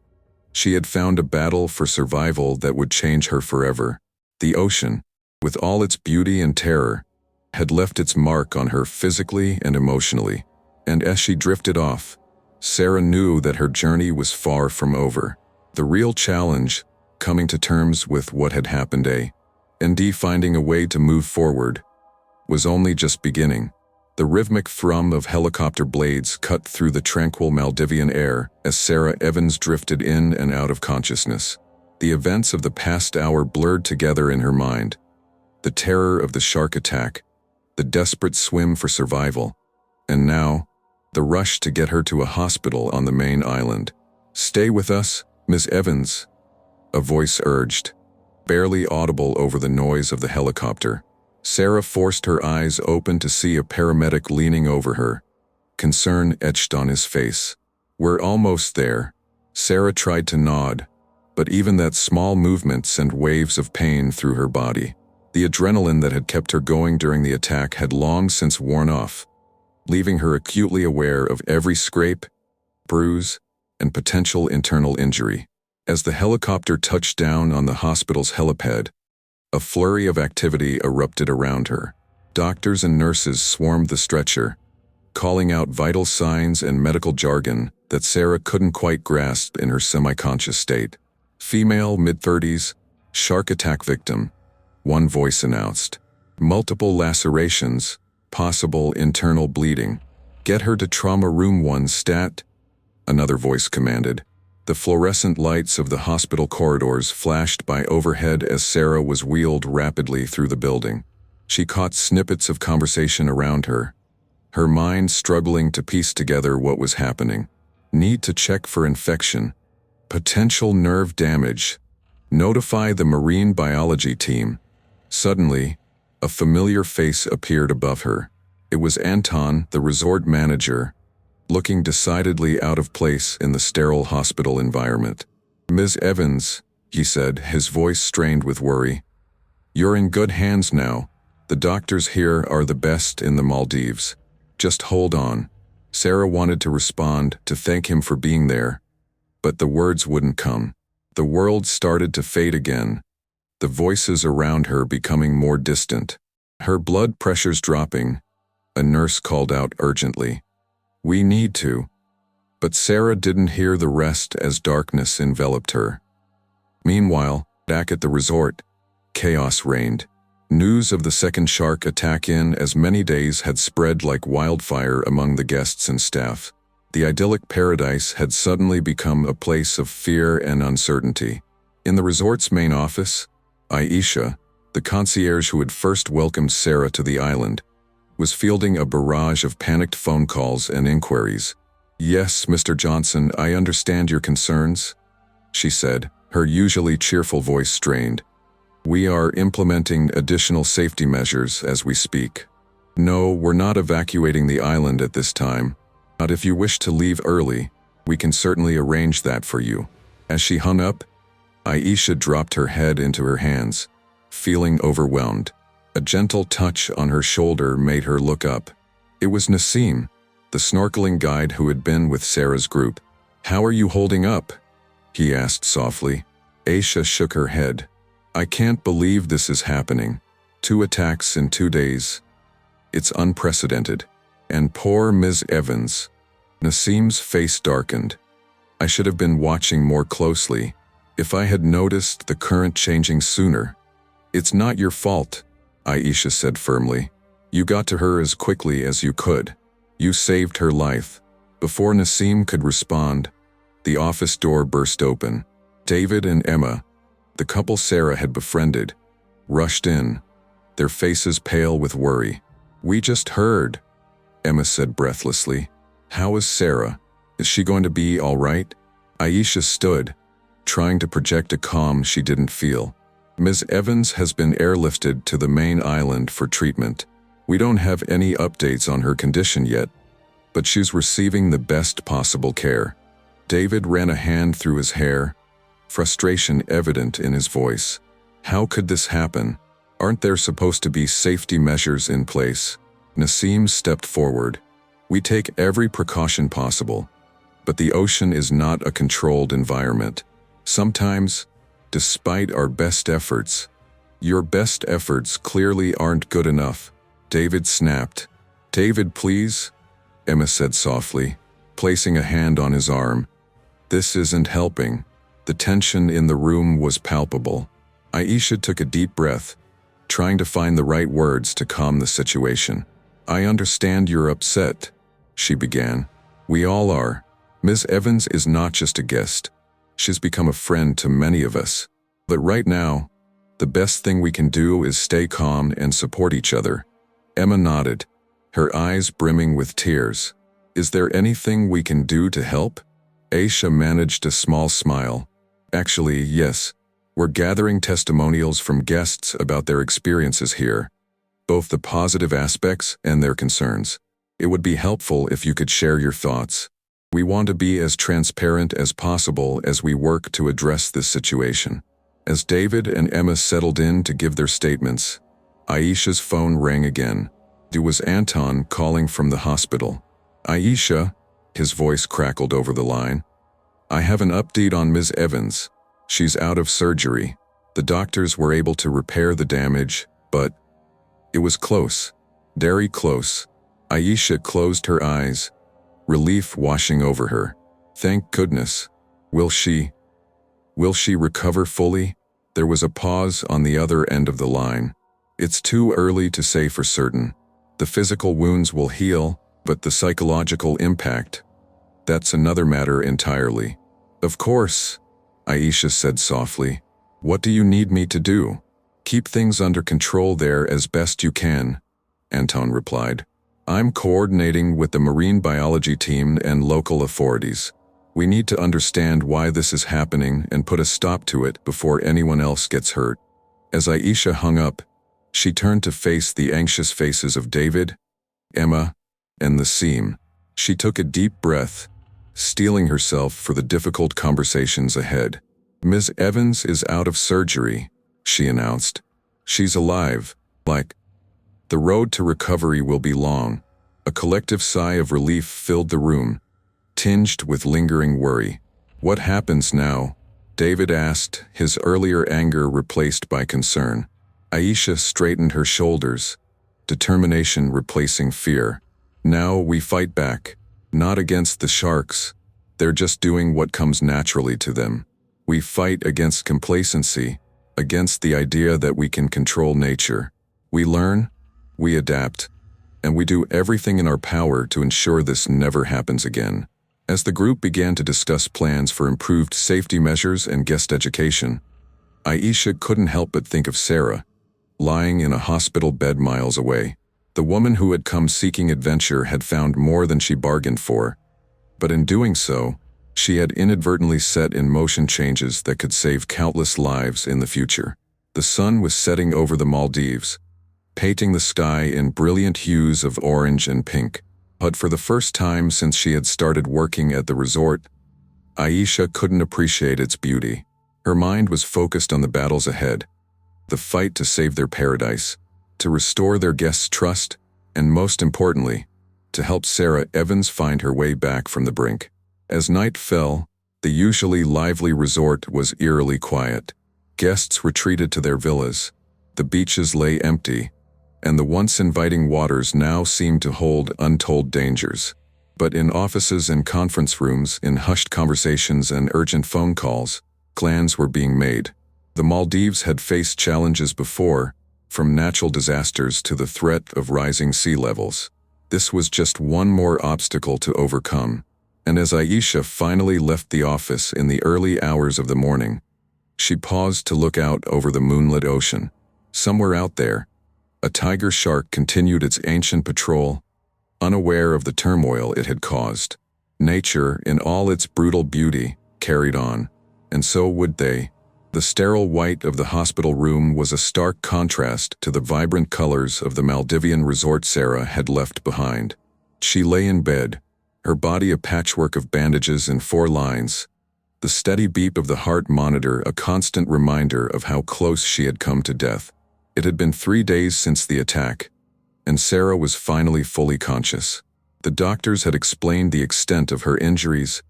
she had found a battle for survival that would change her forever. The ocean, with all its beauty and terror, had left its mark on her physically and emotionally. And as she drifted off, Sarah knew that her journey was far from over. The real challenge, coming to terms with what had happened, and finding a way to move forward, was only just beginning. The rhythmic thrum of helicopter blades cut through the tranquil Maldivian air as Sarah Evans drifted in and out of consciousness. The events of the past hour blurred together in her mind. The terror of the shark attack, the desperate swim for survival, and now, the rush to get her to a hospital on the main island. "Stay with us, Miss Evans," a voice urged, barely audible over the noise of the helicopter. Sarah forced her eyes open to see a paramedic leaning over her, concern etched on his face. "We're almost there." Sarah tried to nod, but even that small movement sent waves of pain through her body. The adrenaline that had kept her going during the attack had long since worn off, leaving her acutely aware of every scrape, bruise, and potential internal injury. As the helicopter touched down on the hospital's helipad, a flurry of activity erupted around her. Doctors and nurses swarmed the stretcher, calling out vital signs and medical jargon that Sarah couldn't quite grasp in her semi-conscious state. "Female, mid-30s, shark attack victim," one voice announced. "Multiple lacerations, possible internal bleeding. Get her to trauma room 1 stat," another voice commanded. The fluorescent lights of the hospital corridors flashed by overhead as Sarah was wheeled rapidly through the building. She caught snippets of conversation around her, her mind struggling to piece together what was happening. Need to check for infection. Potential nerve damage. Notify the marine biology team. Suddenly, a familiar face appeared above her. It was Anton, the resort manager, looking decidedly out of place in the sterile hospital environment. "Ms. Evans," he said, his voice strained with worry. "You're in good hands now. The doctors here are the best in the Maldives. Just hold on." Sarah wanted to respond, to thank him for being there, but the words wouldn't come. The world started to fade again, the voices around her becoming more distant. Her blood pressures dropping, a nurse called out urgently. "We need to." But Sarah didn't hear the rest as darkness enveloped her. Meanwhile, back at the resort, chaos reigned. News of the second shark attack in as many days had spread like wildfire among the guests and staff. The idyllic paradise had suddenly become a place of fear and uncertainty. In the resort's main office, Aisha, the concierge who had first welcomed Sarah to the island, was fielding a barrage of panicked phone calls and inquiries. "Yes, Mr. Johnson, I understand your concerns," she said, her usually cheerful voice strained. "We are implementing additional safety measures as we speak. No, we're not evacuating the island at this time. But if you wish to leave early, we can certainly arrange that for you." As she hung up, Aisha dropped her head into her hands, feeling overwhelmed. A gentle touch on her shoulder made her look up. It was Nassim, the snorkeling guide who had been with Sarah's group. "How are you holding up?" he asked softly. Aisha shook her head. I can't believe this is happening. 2 attacks in 2 days. It's unprecedented. And poor Ms. Evans. Nasim's face darkened. I should have been watching more closely. If I had noticed the current changing sooner. It's not your fault, Aisha said firmly. You got to her as quickly as you could. You saved her life. Before Nasim could respond, the office door burst open. David and Emma, the couple Sarah had befriended, rushed in, their faces pale with worry. We just heard, Emma said breathlessly. How is Sarah? Is she going to be all right? Aisha stood, trying to project a calm she didn't feel. Ms. Evans has been airlifted to the main island for treatment. We don't have any updates on her condition yet, but she's receiving the best possible care. David ran a hand through his hair, frustration evident in his voice. How could this happen? Aren't there supposed to be safety measures in place? Nasim stepped forward. We take every precaution possible, but the ocean is not a controlled environment. Sometimes, despite our best efforts, your best efforts clearly aren't good enough. David snapped. David, please, Emma said softly, placing a hand on his arm. This isn't helping. The tension in the room was palpable. Aisha took a deep breath, trying to find the right words to calm the situation. I understand you're upset, she began. We all are. Ms. Evans is not just a guest. She's become a friend to many of us. But right now, the best thing we can do is stay calm and support each other. Emma nodded, her eyes brimming with tears. Is there anything we can do to help? Aisha managed a small smile. Actually, yes. We're gathering testimonials from guests about their experiences here, both the positive aspects and their concerns. It would be helpful if you could share your thoughts. We want to be as transparent as possible as we work to address this situation. As David and Emma settled in to give their statements, Aisha's phone rang again. It was Anton calling from the hospital. Aisha, his voice crackled over the line. I have an update on Ms. Evans. She's out of surgery. The doctors were able to repair the damage, but it was close. Very close. Aisha closed her eyes, relief washing over her. Thank goodness. Will she recover fully? There was a pause on the other end of the line. It's too early to say for certain. The physical wounds will heal, but the psychological impact, that's another matter entirely. Of course, Aisha said softly. What do you need me to do? Keep things under control there as best you can, Anton replied. I'm coordinating with the marine biology team and local authorities. We need to understand why this is happening and put a stop to it before anyone else gets hurt. As Aisha hung up, she turned to face the anxious faces of David, Emma, and Nasim. She took a deep breath, steeling herself for the difficult conversations ahead. Ms. Evans is out of surgery, she announced. She's alive, the road to recovery will be long. A collective sigh of relief filled the room, tinged with lingering worry. What happens now? David asked, his earlier anger replaced by concern. Aisha straightened her shoulders, determination replacing fear. Now we fight back, not against the sharks. They're just doing what comes naturally to them. We fight against complacency, against the idea that we can control nature. We learn, we adapt, and we do everything in our power to ensure this never happens again. As the group began to discuss plans for improved safety measures and guest education, Aisha couldn't help but think of Sarah, lying in a hospital bed miles away. The woman who had come seeking adventure had found more than she bargained for, but in doing so, she had inadvertently set in motion changes that could save countless lives in the future. The sun was setting over the Maldives, painting the sky in brilliant hues of orange and pink. But for the first time since she had started working at the resort, Aisha couldn't appreciate its beauty. Her mind was focused on the battles ahead, the fight to save their paradise, to restore their guests' trust, and most importantly, to help Sarah Evans find her way back from the brink. As night fell, the usually lively resort was eerily quiet. Guests retreated to their villas. The beaches lay empty, and the once inviting waters now seemed to hold untold dangers. But in offices and conference rooms, in hushed conversations and urgent phone calls, plans were being made. The Maldives had faced challenges before, from natural disasters to the threat of rising sea levels. This was just one more obstacle to overcome. And as Aisha finally left the office in the early hours of the morning, she paused to look out over the moonlit ocean. Somewhere out there, a tiger shark continued its ancient patrol, unaware of the turmoil it had caused. Nature, in all its brutal beauty, carried on, and so would they. The sterile white of the hospital room was a stark contrast to the vibrant colors of the Maldivian resort Sarah had left behind. She lay in bed, her body a patchwork of bandages in 4 lines, the steady beep of the heart monitor a constant reminder of how close she had come to death. It had been 3 days since the attack, and Sarah was finally fully conscious. The doctors had explained the extent of her injuries: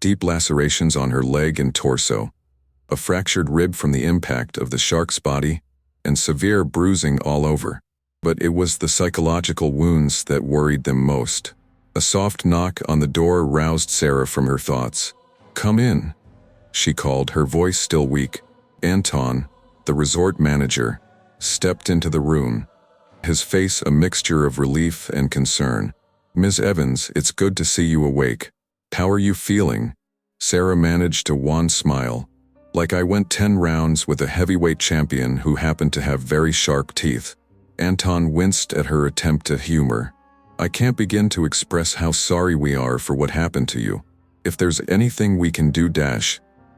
deep lacerations on her leg and torso, a fractured rib from the impact of the shark's body, and severe bruising all over. But it was the psychological wounds that worried them most. A soft knock on the door roused Sarah from her thoughts. "Come in," she called, her voice still weak. Anton, the resort manager, stepped into the room, his face a mixture of relief and concern. "Ms. Evans, it's good to see you awake. How are you feeling?" Sarah managed a wan smile. "Like I went 10 rounds with a heavyweight champion who happened to have very sharp teeth." Anton winced at her attempt to humor. "I can't begin to express how sorry we are for what happened to you. If there's anything we can do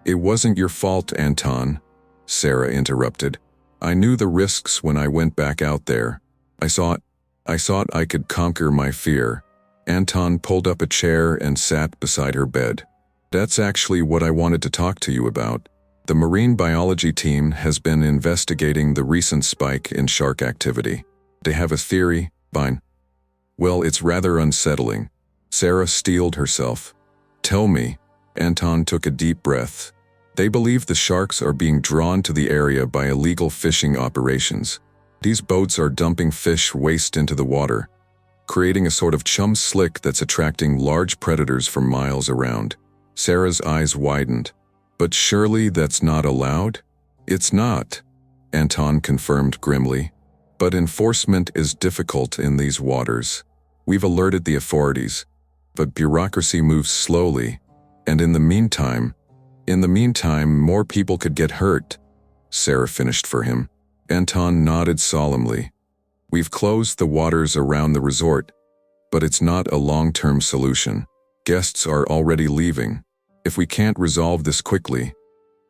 It wasn't your fault, Anton," Sarah interrupted. "I knew the risks when I went back out there. I thought I could conquer my fear." Anton pulled up a chair and sat beside her bed. "That's actually what I wanted to talk to you about. The marine biology team has been investigating the recent spike in shark activity. They have a theory, Vine. Well, it's rather unsettling." Sarah steeled herself. "Tell me." Anton took a deep breath. "They believe the sharks are being drawn to the area by illegal fishing operations. These boats are dumping fish waste into the water, creating a sort of chum slick that's attracting large predators from miles around." Sarah's eyes widened. "But surely that's not allowed?" "It's not," Anton confirmed grimly. "But enforcement is difficult in these waters. We've alerted the authorities, but bureaucracy moves slowly, and in the meantime, more people could get hurt." Sarah finished for him. Anton nodded solemnly. "We've closed the waters around the resort, but it's not a long-term solution. Guests are already leaving. If we can't resolve this quickly,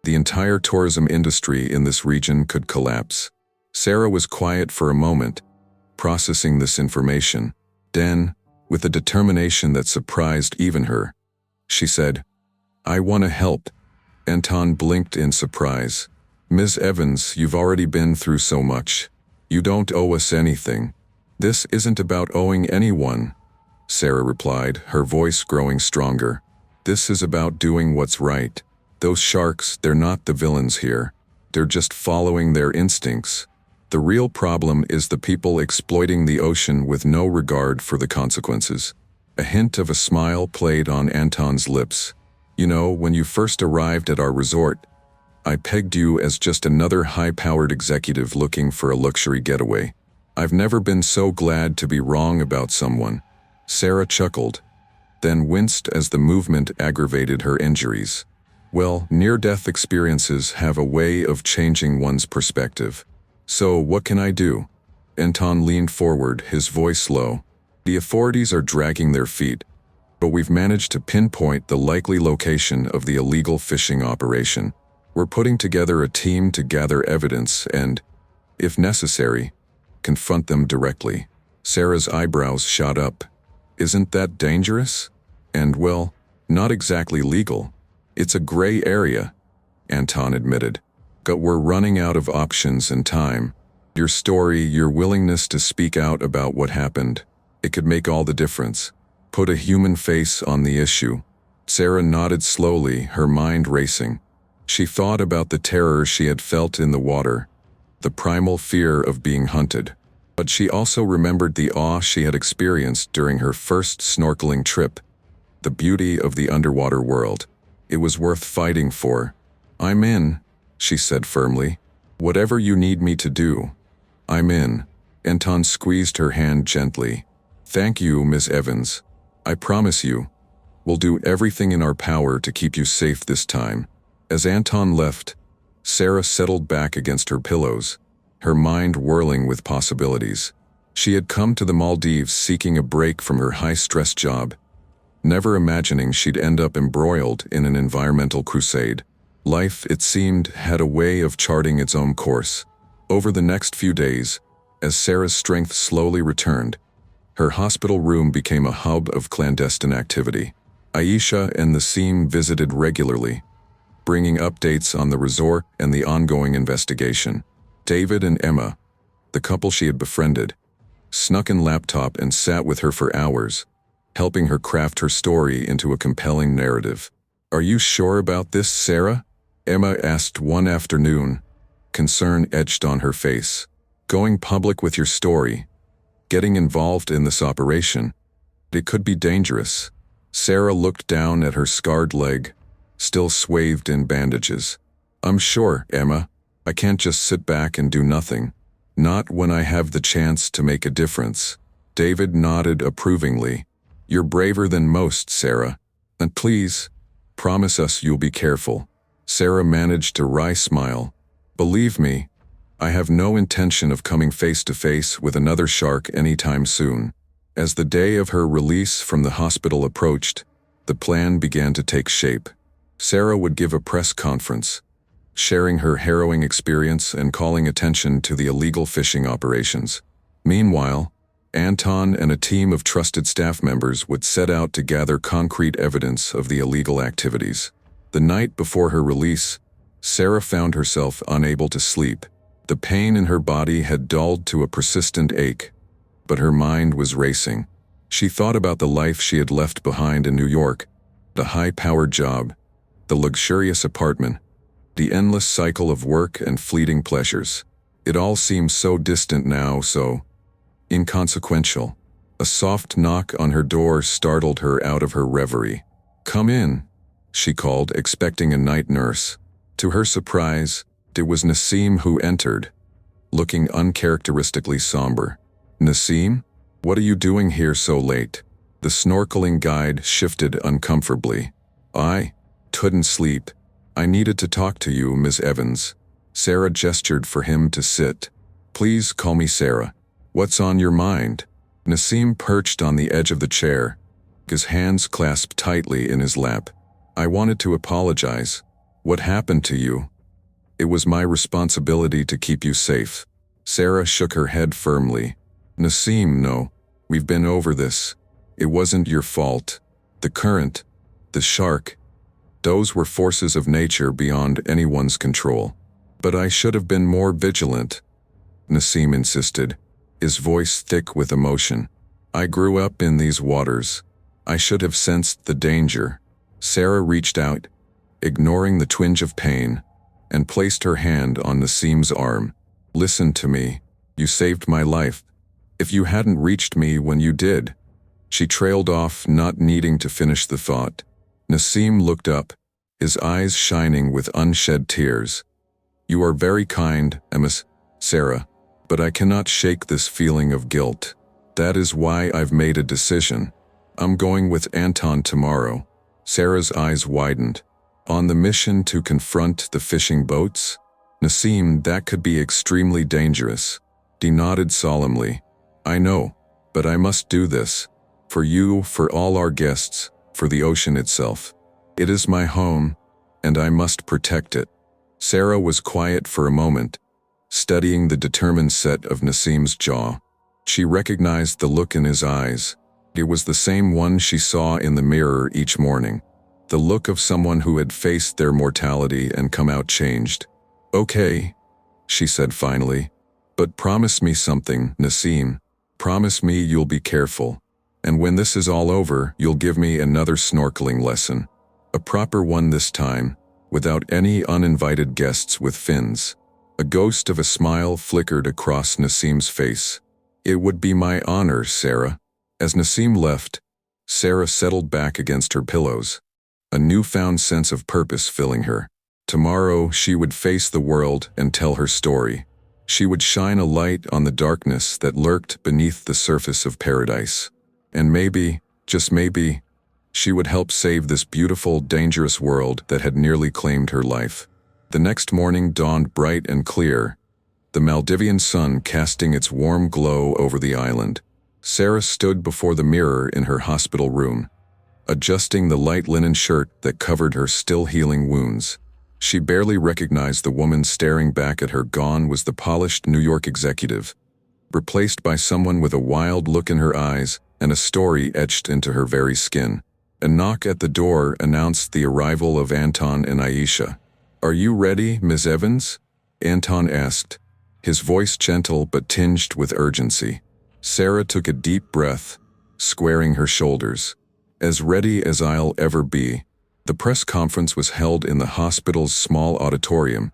the entire tourism industry in this region could collapse." Sarah was quiet for a moment, processing this information. Then, with a determination that surprised even her, she said, "I want to help." Anton blinked in surprise. "Ms. Evans, you've already been through so much. You don't owe us anything." "This isn't about owing anyone," Sarah replied, her voice growing stronger. "This is about doing what's right. Those sharks, they're not the villains here. They're just following their instincts. The real problem is the people exploiting the ocean with no regard for the consequences." A hint of a smile played on Anton's lips. "You know, when you first arrived at our resort, I pegged you as just another high-powered executive looking for a luxury getaway. I've never been so glad to be wrong about someone." Sarah chuckled, then winced as the movement aggravated her injuries. "Well, near-death experiences have a way of changing one's perspective. So what can I do?" Anton leaned forward, his voice low. "The authorities are dragging their feet, but we've managed to pinpoint the likely location of the illegal fishing operation. We're putting together a team to gather evidence and, if necessary, confront them directly." Sarah's eyebrows shot up. "Isn't that dangerous?" "And well, not exactly legal. It's a gray area," Anton admitted. "But we're running out of options and time. Your story, your willingness to speak out about what happened, it could make all the difference. Put a human face on the issue." Sarah nodded slowly, her mind racing. She thought about the terror she had felt in the water, the primal fear of being hunted. But she also remembered the awe she had experienced during her first snorkeling trip, the beauty of the underwater world. It was worth fighting for. "I'm in," she said firmly. "Whatever you need me to do, I'm in." Anton squeezed her hand gently. "Thank you, Miss Evans. I promise you, we'll do everything in our power to keep you safe this time." As Anton left, Sarah settled back against her pillows, her mind whirling with possibilities. She had come to the Maldives seeking a break from her high-stress job, never imagining she'd end up embroiled in an environmental crusade. Life, it seemed, had a way of charting its own course. Over the next few days, as Sarah's strength slowly returned, her hospital room became a hub of clandestine activity. Aisha and Nassim visited regularly, bringing updates on the resort and the ongoing investigation. David and Emma, the couple she had befriended, snuck in laptop and sat with her for hours, helping her craft her story into a compelling narrative. "Are you sure about this, Sarah?" Emma asked one afternoon, concern etched on her face. "Going public with your story, getting involved in this operation, it could be dangerous." Sarah looked down at her scarred leg, still swathed in bandages. "I'm sure, Emma. I can't just sit back and do nothing. Not when I have the chance to make a difference." David nodded approvingly. "You're braver than most, Sarah. And please, promise us you'll be careful." Sarah managed a wry smile. "Believe me, I have no intention of coming face to face with another shark anytime soon." As the day of her release from the hospital approached, the plan began to take shape. Sarah would give a press conference, sharing her harrowing experience and calling attention to the illegal fishing operations. Meanwhile, Anton and a team of trusted staff members would set out to gather concrete evidence of the illegal activities. The night before her release, Sarah found herself unable to sleep. The pain in her body had dulled to a persistent ache, but her mind was racing. She thought about the life she had left behind in New York, the high-powered job, the luxurious apartment, the endless cycle of work and fleeting pleasures. It all seemed so distant now, so inconsequential. A soft knock on her door startled her out of her reverie. "Come in," she called, expecting a night nurse. To her surprise, it was Nassim who entered, looking uncharacteristically somber. "Nassim? What are you doing here so late?" The snorkeling guide shifted uncomfortably. "I couldn't sleep. I needed to talk to you, Miss Evans." Sarah gestured for him to sit. "Please call me Sarah. What's on your mind?" Nassim perched on the edge of the chair, his hands clasped tightly in his lap. "I wanted to apologize. What happened to you? It was my responsibility to keep you safe." Sarah shook her head firmly. "Nassim, no. We've been over this. It wasn't your fault. The current, the shark, those were forces of nature beyond anyone's control. But I should have been more vigilant," Nassim insisted, his voice thick with emotion. "I grew up in these waters. I should have sensed the danger." Sarah reached out, ignoring the twinge of pain, and placed her hand on Nassim's arm. "Listen to me. You saved my life. If you hadn't reached me when you did." She trailed off, not needing to finish the thought. Nassim looked up, his eyes shining with unshed tears. "You are very kind, Sarah, but I cannot shake this feeling of guilt. That is why I've made a decision. I'm going with Anton tomorrow." Sarah's eyes widened. "On the mission to confront the fishing boats?" "Nassim, that could be extremely dangerous." He nodded solemnly. "I know, but I must do this. For you, for all our guests, for the ocean itself. It is my home, and I must protect it." Sarah was quiet for a moment, studying the determined set of Nassim's jaw. She recognized the look in his eyes. It was the same one she saw in the mirror each morning. The look of someone who had faced their mortality and come out changed. "Okay," she said finally. "But promise me something, Nassim. Promise me you'll be careful. And when this is all over, you'll give me another snorkeling lesson. A proper one this time, without any uninvited guests with fins. A ghost of a smile flickered across Nassim's face. "It would be my honor, Sarah." As Nassim left, Sarah settled back against her pillows, a newfound sense of purpose filling her. Tomorrow she would face the world and tell her story. She would shine a light on the darkness that lurked beneath the surface of paradise. And maybe, just maybe, she would help save this beautiful, dangerous world that had nearly claimed her life. The next morning dawned bright and clear, the Maldivian sun casting its warm glow over the island. Sarah stood before the mirror in her hospital room, adjusting the light linen shirt that covered her still healing wounds. She barely recognized the woman staring back at her. Gone was the polished New York executive, replaced by someone with a wild look in her eyes and a story etched into her very skin. A knock at the door announced the arrival of Anton and Aisha. "Are you ready, Ms. Evans?" Anton asked, his voice gentle but tinged with urgency. Sarah took a deep breath, squaring her shoulders. "As ready as I'll ever be." The press conference was held in the hospital's small auditorium,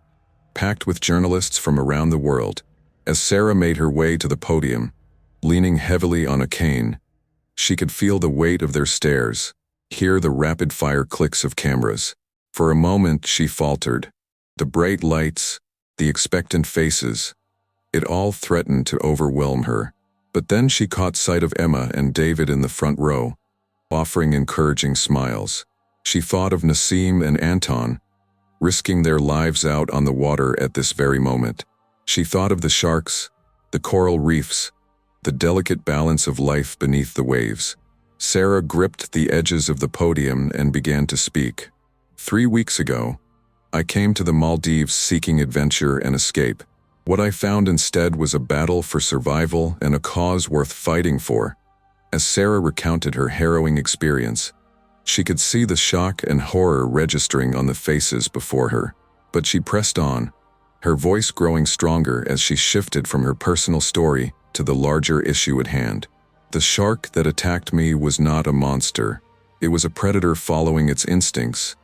packed with journalists from around the world. As Sarah made her way to the podium, leaning heavily on a cane, she could feel the weight of their stares, hear the rapid-fire clicks of cameras. For a moment she faltered. The bright lights, the expectant faces, it all threatened to overwhelm her. But then she caught sight of Emma and David in the front row, offering encouraging smiles. She thought of Nassim and Anton, risking their lives out on the water at this very moment. She thought of the sharks, the coral reefs, the delicate balance of life beneath the waves. Sarah gripped the edges of the podium and began to speak. "3 weeks ago, I came to the Maldives seeking adventure and escape. What I found instead was a battle for survival and a cause worth fighting for." As Sarah recounted her harrowing experience, she could see the shock and horror registering on the faces before her. But she pressed on, her voice growing stronger as she shifted from her personal story to the larger issue at hand. "The shark that attacked me was not a monster. It was a predator following its instincts,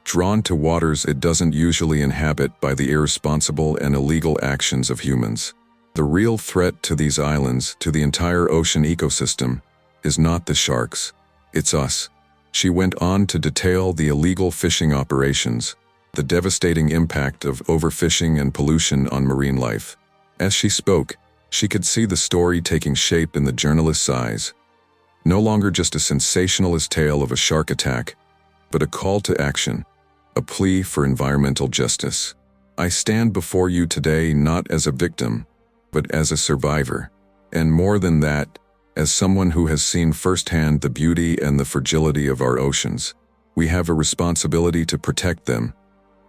drawn to waters it doesn't usually inhabit by the irresponsible and illegal actions of humans. The real threat to these islands, to the entire ocean ecosystem, is not the sharks. It's us." She went on to detail the illegal fishing operations, the devastating impact of overfishing and pollution on marine life. As she spoke, she could see the story taking shape in the journalist's eyes. No longer just a sensationalist tale of a shark attack, but a call to action, a plea for environmental justice. "I stand before you today not as a victim, but as a survivor. And more than that, as someone who has seen firsthand the beauty and the fragility of our oceans. We have a responsibility to protect them,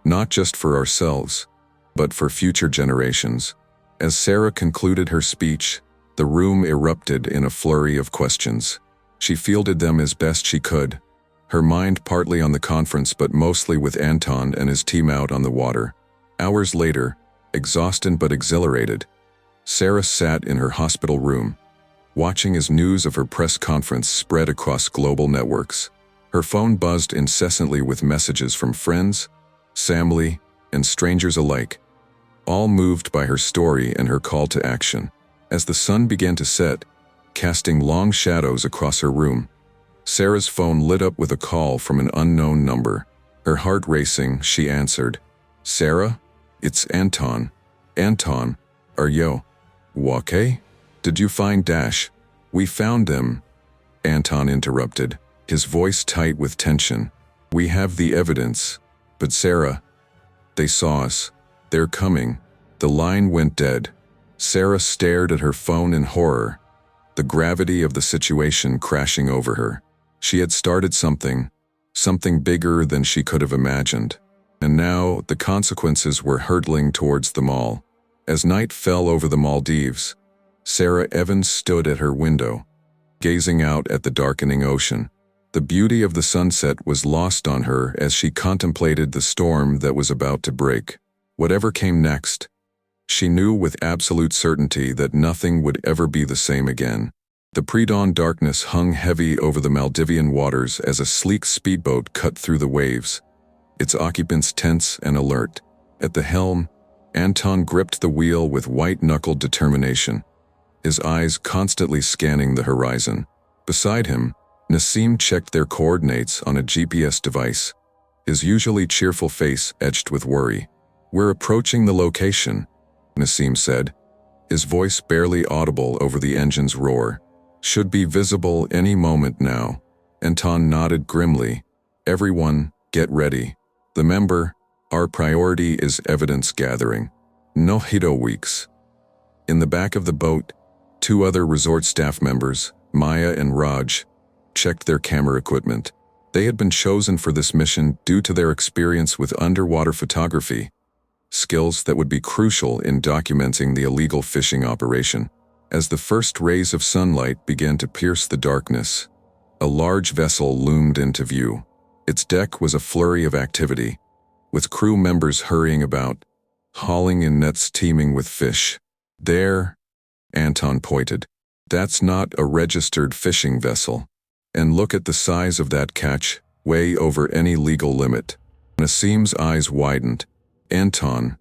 not just for ourselves, but for future generations." As Sarah concluded her speech, the room erupted in a flurry of questions. She fielded them as best she could, her mind partly on the conference but mostly with Anton and his team out on the water. Hours later, exhausted but exhilarated, Sarah sat in her hospital room, watching as news of her press conference spread across global networks. Her phone buzzed incessantly with messages from friends, family, and strangers alike, all moved by her story and her call to action. As the sun began to set, casting long shadows across her room, Sarah's phone lit up with a call from an unknown number. Her heart racing, she answered. "Sarah? It's Anton. Anton, are you okay? Did you find Dash?" "We found them," Anton interrupted, his voice tight with tension. "We have the evidence. But Sarah, they saw us. They're coming." The line went dead. Sarah stared at her phone in horror, the gravity of the situation crashing over her. She had started something bigger than she could have imagined. And now the consequences were hurtling towards them all. As night fell over the Maldives, Sarah Evans stood at her window, gazing out at the darkening ocean. The beauty of the sunset was lost on her as she contemplated the storm that was about to break. Whatever came next, she knew with absolute certainty that nothing would ever be the same again. The pre-dawn darkness hung heavy over the Maldivian waters as a sleek speedboat cut through the waves, its occupants tense and alert. At the helm, Anton gripped the wheel with white-knuckled determination, his eyes constantly scanning the horizon. Beside him, Nassim checked their coordinates on a GPS device, his usually cheerful face etched with worry. "We're approaching the location," Nassim said, his voice barely audible over the engine's roar. "Should be visible any moment now." Anton nodded grimly. "Everyone, get ready. Remember, our priority is evidence gathering. No hito weeks." In the back of the boat, two other resort staff members, Maya and Raj, checked their camera equipment. They had been chosen for this mission due to their experience with underwater photography, skills that would be crucial in documenting the illegal fishing operation. As the first rays of sunlight began to pierce the darkness, a large vessel loomed into view. Its deck was a flurry of activity, with crew members hurrying about, hauling in nets teeming with fish. "There," Anton pointed. "That's not a registered fishing vessel. And look at the size of that catch, way over any legal limit." Nassim's eyes widened. "Anton,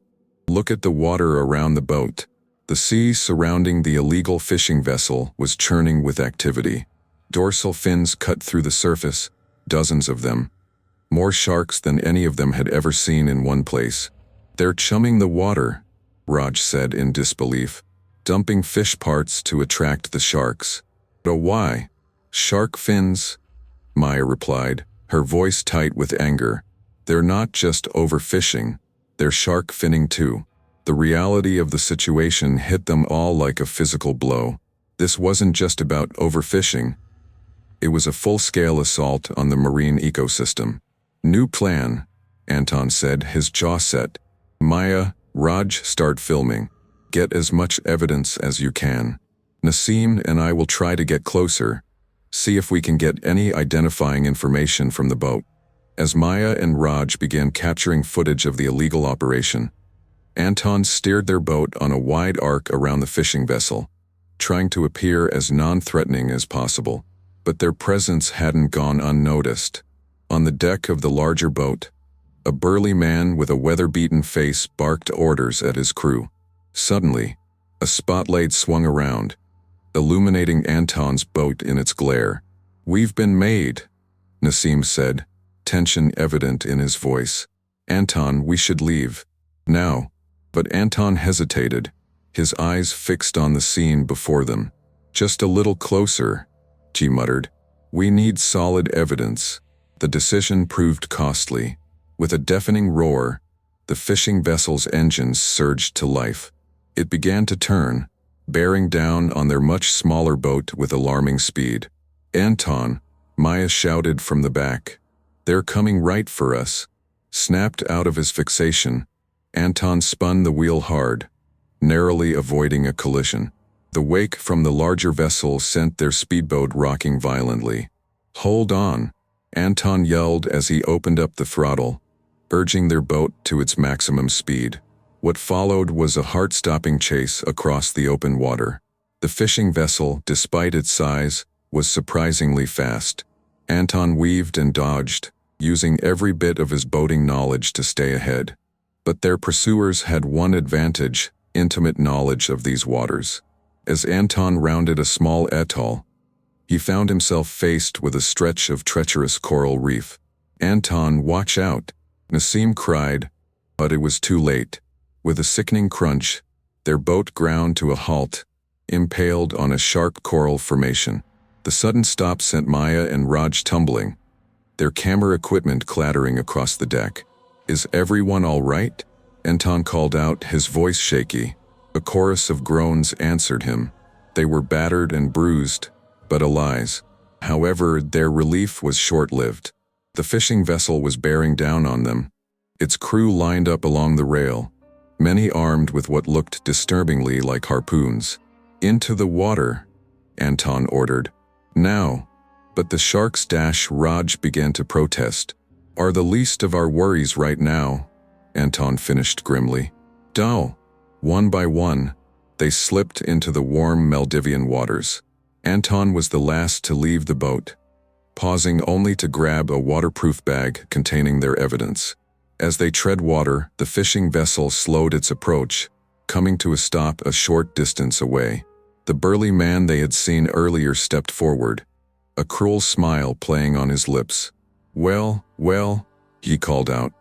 look at the water around the boat." The sea surrounding the illegal fishing vessel was churning with activity. Dorsal fins cut through the surface, dozens of them. More sharks than any of them had ever seen in one place. "They're chumming the water," Raj said in disbelief, "dumping fish parts to attract the sharks." "But why? Shark fins?" Maya replied, her voice tight with anger. "They're not just overfishing, they're shark finning too." The reality of the situation hit them all like a physical blow. This wasn't just about overfishing. It was a full-scale assault on the marine ecosystem. "New plan," Anton said, his jaw set. "Maya, Raj, start filming. Get as much evidence as you can. Nassim and I will try to get closer, see if we can get any identifying information from the boat." As Maya and Raj began capturing footage of the illegal operation, Anton steered their boat on a wide arc around the fishing vessel, trying to appear as non-threatening as possible. But their presence hadn't gone unnoticed. On the deck of the larger boat, a burly man with a weather-beaten face barked orders at his crew. Suddenly, a spotlight swung around, illuminating Anton's boat in its glare. "We've been made," Nassim said, tension evident in his voice. "Anton, we should leave. Now." But Anton hesitated, his eyes fixed on the scene before them. "Just a little closer," he muttered. "We need solid evidence." The decision proved costly. With a deafening roar, the fishing vessel's engines surged to life. It began to turn, bearing down on their much smaller boat with alarming speed. "Anton," Maya shouted from the back. "They're coming right for us." Snapped out of his fixation, Anton spun the wheel hard, narrowly avoiding a collision. The wake from the larger vessel sent their speedboat rocking violently. "Hold on," Anton yelled as he opened up the throttle, urging their boat to its maximum speed. What followed was a heart-stopping chase across the open water. The fishing vessel, despite its size, was surprisingly fast. Anton weaved and dodged, using every bit of his boating knowledge to stay ahead. But their pursuers had one advantage: intimate knowledge of these waters. As Anton rounded a small atoll, he found himself faced with a stretch of treacherous coral reef. "Anton, watch out!" Nassim cried, but it was too late. With a sickening crunch, their boat ground to a halt, impaled on a sharp coral formation. The sudden stop sent Maya and Raj tumbling, their camera equipment clattering across the deck. "Is everyone all right?" Anton called out, his voice shaky. A chorus of groans answered him. They were battered and bruised, but alive. However, their relief was short-lived. The fishing vessel was bearing down on them, its crew lined up along the rail, many armed with what looked disturbingly like harpoons. "Into the water," Anton ordered. "Now." But the sharks Raj began to protest. "Are the least of our worries right now," Anton finished grimly. "Dull." One by one, they slipped into the warm Maldivian waters. Anton was the last to leave the boat, pausing only to grab a waterproof bag containing their evidence. As they tread water, the fishing vessel slowed its approach, coming to a stop a short distance away. The burly man they had seen earlier stepped forward, a cruel smile playing on his lips. "Well, well," he called out,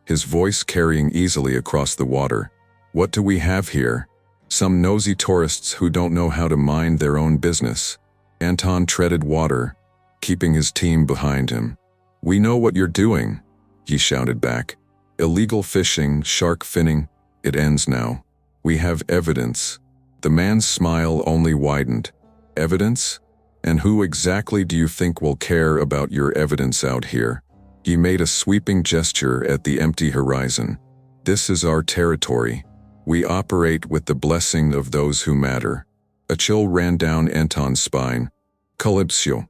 his voice carrying easily across the water. "What do we have here? Some nosy tourists who don't know how to mind their own business." Anton treaded water, keeping his team behind him. "We know what you're doing," he shouted back. "Illegal fishing, shark finning, it ends now. We have evidence." The man's smile only widened. "Evidence? And who exactly do you think will care about your evidence out here?" He made a sweeping gesture at the empty horizon. "This is our territory. We operate with the blessing of those who matter." A chill ran down Anton's spine. Calypso.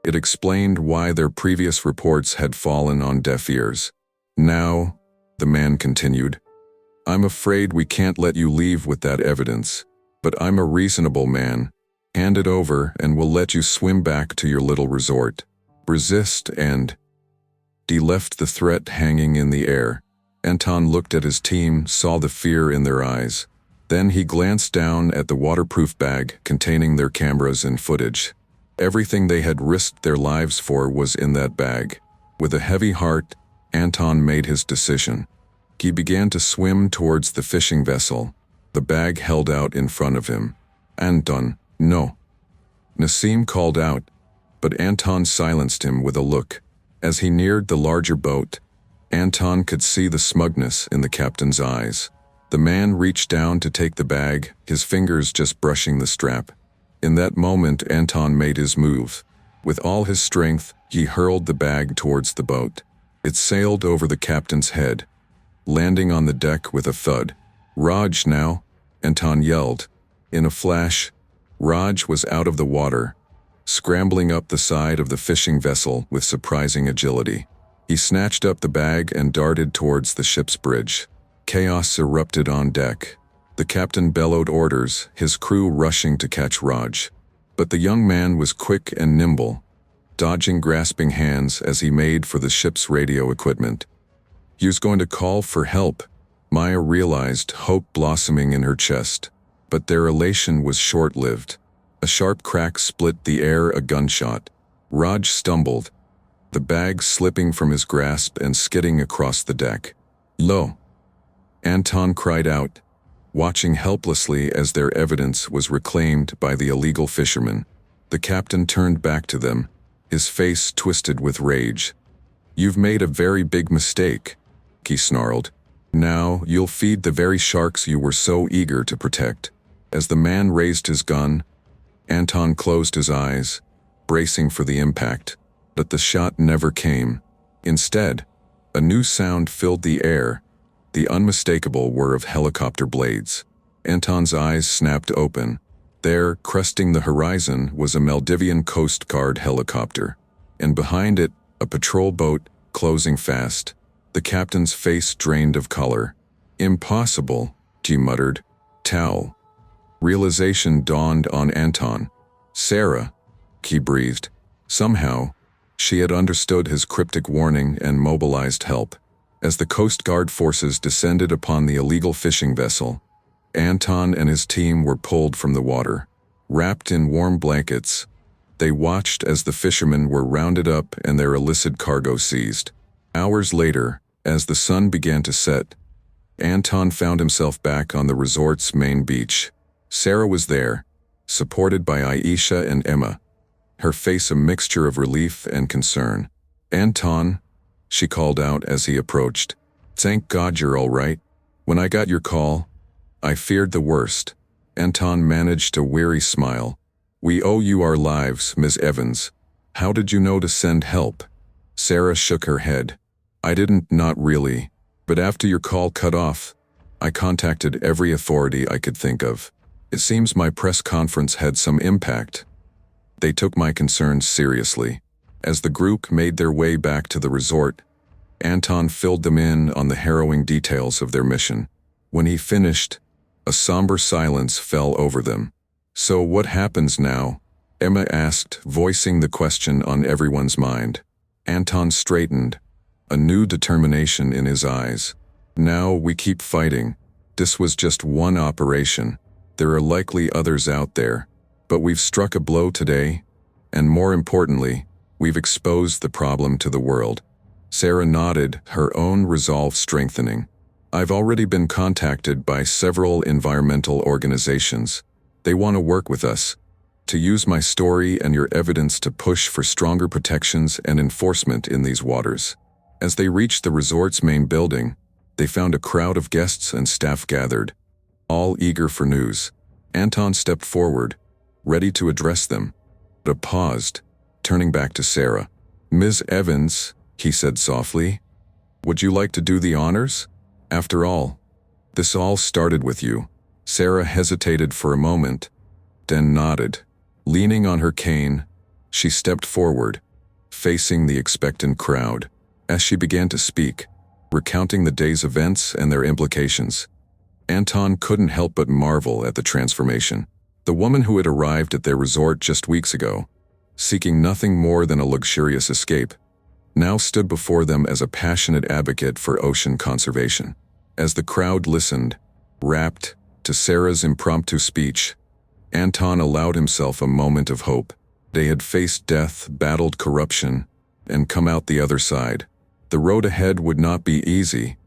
It explained why their previous reports had fallen on deaf ears. "Now," the man continued, "I'm afraid we can't let you leave with that evidence, but I'm a reasonable man. Hand it over and we'll let you swim back to your little resort. Resist and—" He left the threat hanging in the air. Anton looked at his team, saw the fear in their eyes. Then he glanced down at the waterproof bag containing their cameras and footage. Everything they had risked their lives for was in that bag. With a heavy heart, Anton made his decision. He began to swim towards the fishing vessel, the bag held out in front of him. "Anton, no." Nassim called out, but Anton silenced him with a look. As he neared the larger boat, Anton could see the smugness in the captain's eyes. The man reached down to take the bag, his fingers just brushing the strap. In that moment, Anton made his move. With all his strength, he hurled the bag towards the boat. It sailed over the captain's head, landing on the deck with a thud. "Raj now," Anton yelled. In a flash, Raj was out of the water, scrambling up the side of the fishing vessel with surprising agility. He snatched up the bag and darted towards the ship's bridge. Chaos erupted on deck. The captain bellowed orders, his crew rushing to catch Raj. But the young man was quick and nimble, dodging grasping hands as he made for the ship's radio equipment. He was going to call for help. Maya realized hope blossoming in her chest, but their elation was short-lived. A sharp crack split the air, a gunshot. Raj stumbled, the bag slipping from his grasp and skidding across the deck. "Lo!" Anton cried out, watching helplessly as their evidence was reclaimed by the illegal fishermen. The captain turned back to them, his face twisted with rage. "You've made a very big mistake," he snarled. "Now you'll feed the very sharks you were so eager to protect." As the man raised his gun, Anton closed his eyes, bracing for the impact. But the shot never came. Instead, a new sound filled the air, the unmistakable whir of helicopter blades. Anton's eyes snapped open. There, cresting the horizon, was a Maldivian Coast Guard helicopter, and behind it, a patrol boat closing fast. The captain's face drained of color. "Impossible," he muttered. "Towel." Realization dawned on Anton. "Sarah," he breathed. Somehow, she had understood his cryptic warning and mobilized help. As the Coast Guard forces descended upon the illegal fishing vessel, Anton and his team were pulled from the water. Wrapped in warm blankets, they watched as the fishermen were rounded up and their illicit cargo seized. Hours later, as the sun began to set, Anton found himself back on the resort's main beach. Sarah was there, supported by Aisha and Emma, her face a mixture of relief and concern. "Anton," she called out as he approached. "Thank God you're all right. When I got your call, I feared the worst." Anton managed a weary smile. "We owe you our lives, Ms. Evans. How did you know to send help?" Sarah shook her head. "I didn't, not really. But after your call cut off, I contacted every authority I could think of. It seems my press conference had some impact." They took my concerns seriously. As the group made their way back to the resort, Anton filled them in on the harrowing details of their mission. When he finished, a somber silence fell over them. "So what happens now?" Emma asked, voicing the question on everyone's mind. Anton straightened, a new determination in his eyes. Now we keep fighting. This was just one operation. There are likely others out there. But we've struck a blow today, and more importantly, we've exposed the problem to the world. Sarah nodded, her own resolve strengthening. I've already been contacted by several environmental organizations. They want to work with us, to use my story and your evidence to push for stronger protections and enforcement in these waters. As they reached the resort's main building, they found a crowd of guests and staff gathered, all eager for news. Anton stepped forward, ready to address them, but paused, turning back to Sarah. Ms. Evans, he said softly, would you like to do the honors? After all, this all started with you. Sarah hesitated for a moment, then nodded. Leaning on her cane, she stepped forward, facing the expectant crowd. As she began to speak, recounting the day's events and their implications, Anton couldn't help but marvel at the transformation. The woman who had arrived at their resort just weeks ago, seeking nothing more than a luxurious escape, now stood before them as a passionate advocate for ocean conservation. As the crowd listened, rapt, to Sarah's impromptu speech, Anton allowed himself a moment of hope. They had faced death, battled corruption, and come out the other side. The road ahead would not be easy,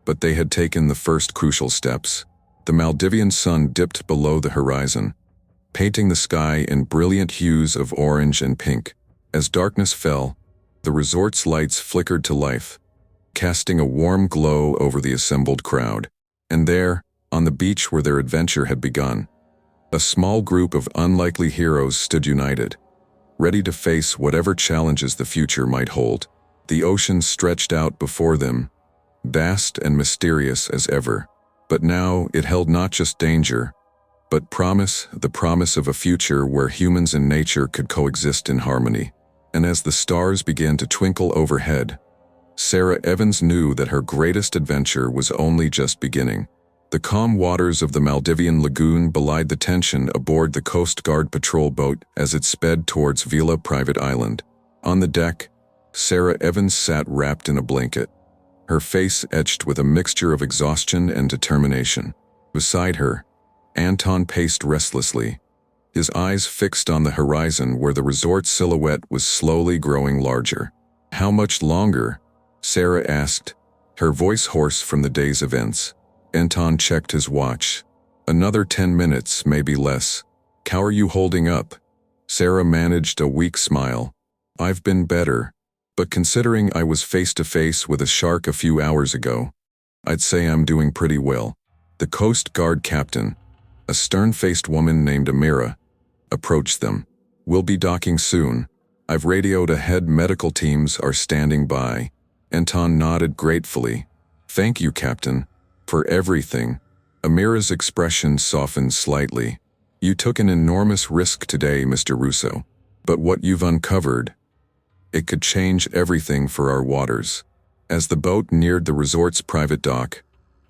but they had taken the first crucial steps. The Maldivian sun dipped below the horizon, painting the sky in brilliant hues of orange and pink. As darkness fell, the resort's lights flickered to life, casting a warm glow over the assembled crowd. And there, on the beach where their adventure had begun, a small group of unlikely heroes stood united, ready to face whatever challenges the future might hold. The ocean stretched out before them, vast and mysterious as ever. But now it held not just danger, but promise, the promise of a future where humans and nature could coexist in harmony. And as the stars began to twinkle overhead, Sarah Evans knew that her greatest adventure was only just beginning. The calm waters of the Maldivian lagoon belied the tension aboard the Coast Guard patrol boat as it sped towards Vila Private Island. On the deck, Sarah Evans sat wrapped in a blanket, her face etched with a mixture of exhaustion and determination. Beside her, Anton paced restlessly, his eyes fixed on the horizon where the resort's silhouette was slowly growing larger. How much longer? Sarah asked, her voice hoarse from the day's events. Anton checked his watch. Another 10 minutes, maybe less. How are you holding up? Sarah managed a weak smile. I've been better, but considering I was face to face with a shark a few hours ago, I'd say I'm doing pretty well. The Coast Guard captain, a stern-faced woman named Amira, approached them. We'll be docking soon. I've radioed ahead, medical teams are standing by. Anton nodded gratefully. Thank you, Captain, for everything. Amira's expression softened slightly. You took an enormous risk today, Mr. Russo. But what you've uncovered, it could change everything for our waters. As the boat neared the resort's private dock,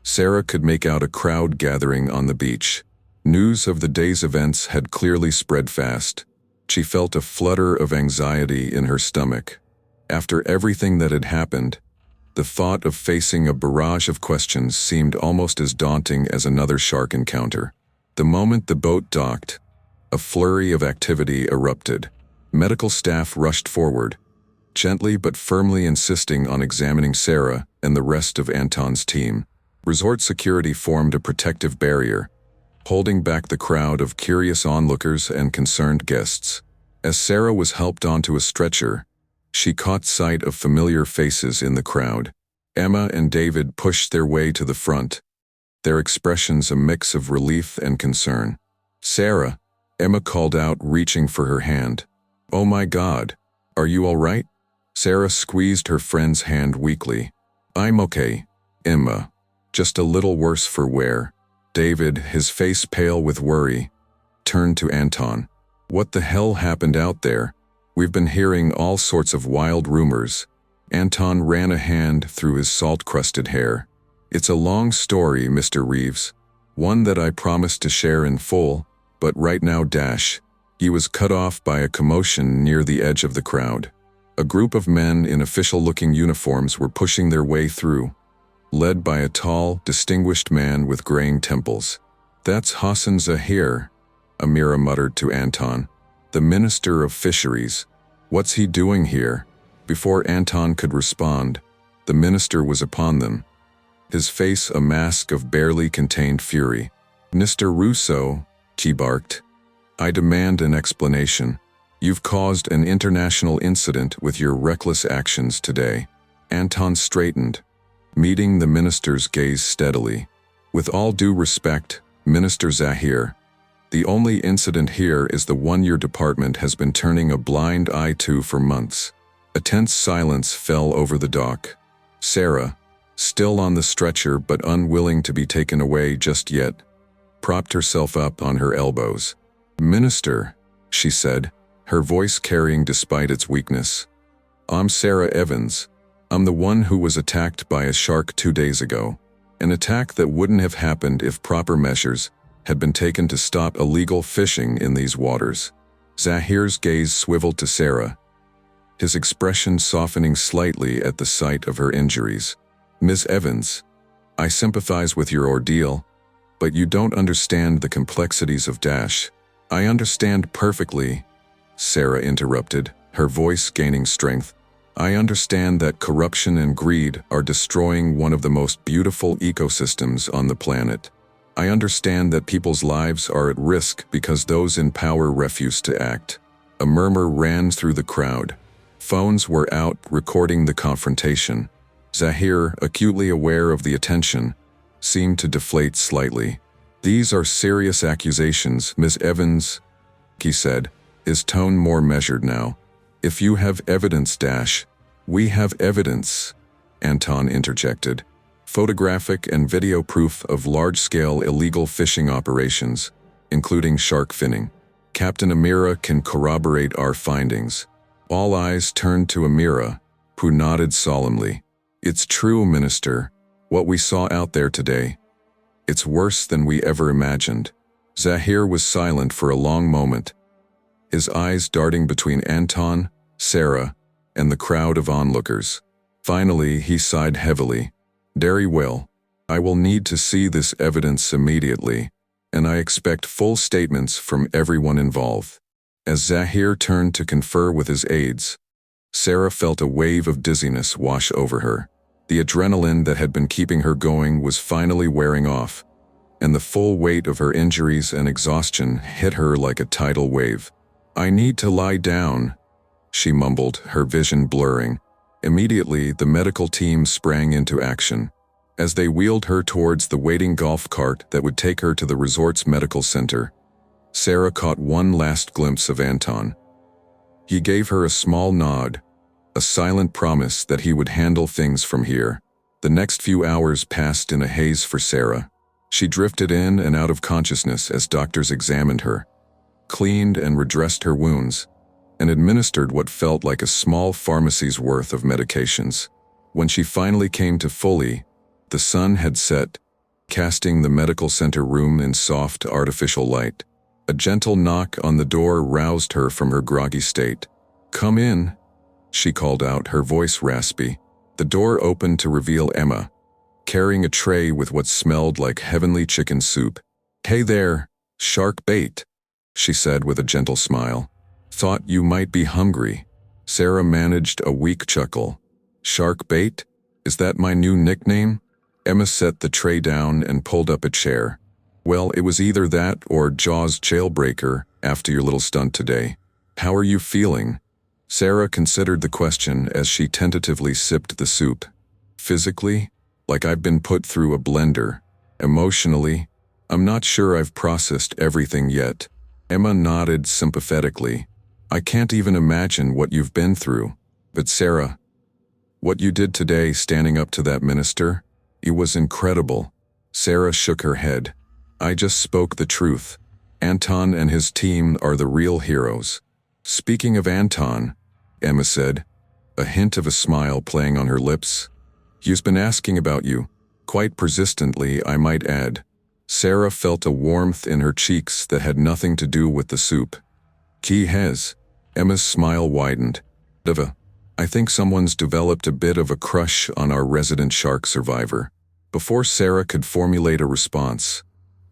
Sarah could make out a crowd gathering on the beach. News of the day's events had clearly spread fast. She felt a flutter of anxiety in her stomach. After everything that had happened, the thought of facing a barrage of questions seemed almost as daunting as another shark encounter. The moment the boat docked, a flurry of activity erupted. Medical staff rushed forward, gently but firmly insisting on examining Sarah and the rest of Anton's team. Resort security formed a protective barrier, holding back the crowd of curious onlookers and concerned guests. As Sarah was helped onto a stretcher, she caught sight of familiar faces in the crowd. Emma and David pushed their way to the front, their expressions a mix of relief and concern. Sarah, Emma called out, reaching for her hand. Oh my God, are you all right? Sarah squeezed her friend's hand weakly. I'm okay, Emma. Just a little worse for wear. David, his face pale with worry, turned to Anton. What the hell happened out there? We've been hearing all sorts of wild rumors. Anton ran a hand through his salt-crusted hair. It's a long story, Mr. Reeves. One that I promised to share in full, but right now, he was cut off by a commotion near the edge of the crowd. A group of men in official-looking uniforms were pushing their way through, led by a tall, distinguished man with graying temples. "That's Hassan Zahir," Amira muttered to Anton. "The Minister of Fisheries. What's he doing here?" Before Anton could respond, the minister was upon them, his face a mask of barely contained fury. "Mr. Russo," he barked, "I demand an explanation. You've caused an international incident with your reckless actions today." Anton straightened, meeting the minister's gaze steadily. "With all due respect, Minister Zahir, the only incident here is the one your department has been turning a blind eye to for months." A tense silence fell over the dock. Sarah, still on the stretcher but unwilling to be taken away just yet, propped herself up on her elbows. "Minister," she said, her voice carrying despite its weakness. "I'm Sarah Evans. I'm the one who was attacked by a shark 2 days ago. An attack that wouldn't have happened if proper measures had been taken to stop illegal fishing in these waters." Zahir's gaze swiveled to Sarah, his expression softening slightly at the sight of her injuries. "Ms. Evans, I sympathize with your ordeal, but you don't understand the complexities of Daesh." "I understand perfectly," Sarah interrupted, her voice gaining strength. "I understand that corruption and greed are destroying one of the most beautiful ecosystems on the planet. I understand that people's lives are at risk because those in power refuse to act." A murmur ran through the crowd. Phones were out recording the confrontation. Zahir, acutely aware of the attention, seemed to deflate slightly. "These are serious accusations, Ms. Evans," he said, his tone more measured now. "If you have evidence, we have evidence," Anton interjected. "Photographic and video proof of large-scale illegal fishing operations, including shark finning. Captain Amira can corroborate our findings." All eyes turned to Amira, who nodded solemnly. "It's true, Minister. What we saw out there today. It's worse than we ever imagined." Zahir was silent for a long moment, his eyes darting between Anton, Sarah, and the crowd of onlookers. Finally, he sighed heavily. "Very well. I will need to see this evidence immediately, and I expect full statements from everyone involved." As Zahir turned to confer with his aides, Sarah felt a wave of dizziness wash over her. The adrenaline that had been keeping her going was finally wearing off, and the full weight of her injuries and exhaustion hit her like a tidal wave. "I need to lie down," she mumbled, her vision blurring. Immediately, the medical team sprang into action. As they wheeled her towards the waiting golf cart that would take her to the resort's medical center, Sarah caught one last glimpse of Anton. He gave her a small nod, a silent promise that he would handle things from here. The next few hours passed in a haze for Sarah. She drifted in and out of consciousness as doctors examined her, cleaned and redressed her wounds, and administered what felt like a small pharmacy's worth of medications. When she finally came to fully, the sun had set, casting the medical center room in soft, artificial light. A gentle knock on the door roused her from her groggy state. "Come in," she called out, her voice raspy. The door opened to reveal Emma, carrying a tray with what smelled like heavenly chicken soup. "Hey there, shark bait," she said with a gentle smile. "Thought you might be hungry." Sarah managed a weak chuckle. "Shark bait? Is that my new nickname?" Emma set the tray down and pulled up a chair. "Well, it was either that or Jaws jailbreaker after your little stunt today. How are you feeling?" Sarah considered the question as she tentatively sipped the soup. "Physically, like I've been put through a blender. Emotionally, I'm not sure I've processed everything yet." Emma nodded sympathetically. "I can't even imagine what you've been through. But Sarah, what you did today standing up to that minister, it was incredible." Sarah shook her head. "I just spoke the truth. Anton and his team are the real heroes." "Speaking of Anton," Emma said, a hint of a smile playing on her lips, "he's been asking about you, quite persistently, I might add." Sarah felt a warmth in her cheeks that had nothing to do with the soup. "He has." Emma's smile widened. "Diva, I think someone's developed a bit of a crush on our resident shark survivor. Before Sarah could formulate a response,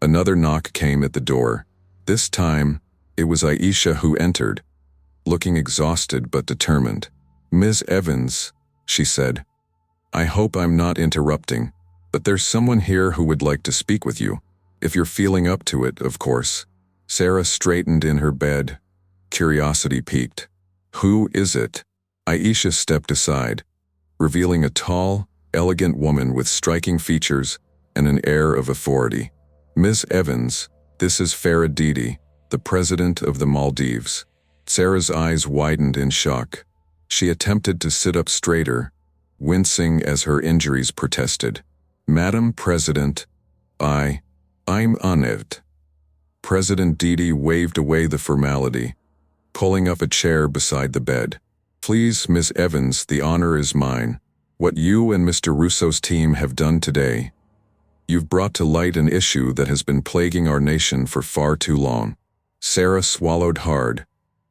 another knock came at the door. This time, it was Aisha who entered, looking exhausted but determined. "Ms. Evans," she said, "I hope I'm not interrupting, but there's someone here who would like to speak with you. If you're feeling up to it, of course." Sarah straightened in her bed, curiosity piqued. "Who is it?" Aisha stepped aside, revealing a tall, elegant woman with striking features and an air of authority. "Ms. Evans, this is Farah Didi, the president of the Maldives." Sarah's eyes widened in shock. She attempted to sit up straighter, wincing as her injuries protested. "Madam President, I'm unnerved." President Didi waved away the formality, pulling up a chair beside the bed. "Please, Ms. Evans, the honor is mine. What you and Mr. Russo's team have done today, you've brought to light an issue that has been plaguing our nation for far too long." Sarah swallowed hard,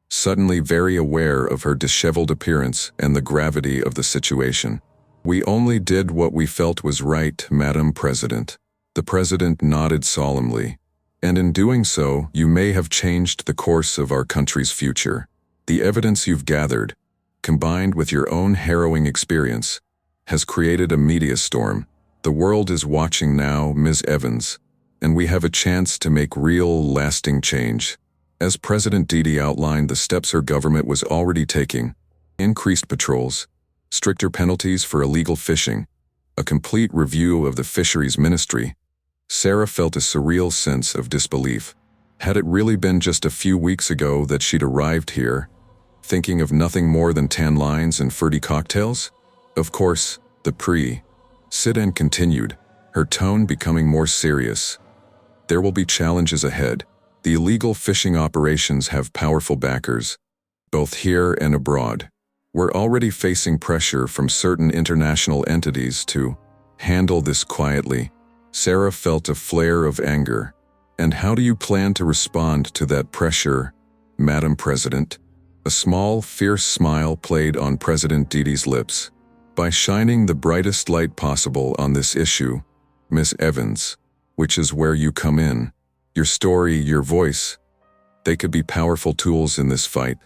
suddenly very aware of her disheveled appearance and the gravity of the situation. "We only did what we felt was right, Madam President." The president nodded solemnly. "And in doing so, you may have changed the course of our country's future. The evidence you've gathered, combined with your own harrowing experience, has created a media storm. The world is watching now, Ms. Evans, and we have a chance to make real, lasting change." As President Didi outlined the steps her government was already taking, increased patrols, stricter penalties for illegal fishing, a complete review of the fisheries ministry, Sarah felt a surreal sense of disbelief. Had it really been just a few weeks ago that she'd arrived here, thinking of nothing more than tan lines and fruity cocktails? Of course, the sit-in continued, her tone becoming more serious. "There will be challenges ahead. The illegal fishing operations have powerful backers, both here and abroad. We're already facing pressure from certain international entities to handle this quietly." Sarah felt a flare of anger. "And how do you plan to respond to that pressure, Madam President?" A small, fierce smile played on President Didi's lips. "By shining the brightest light possible on this issue, Miss Evans, which is where you come in. Your story, your voice, they could be powerful tools in this fight.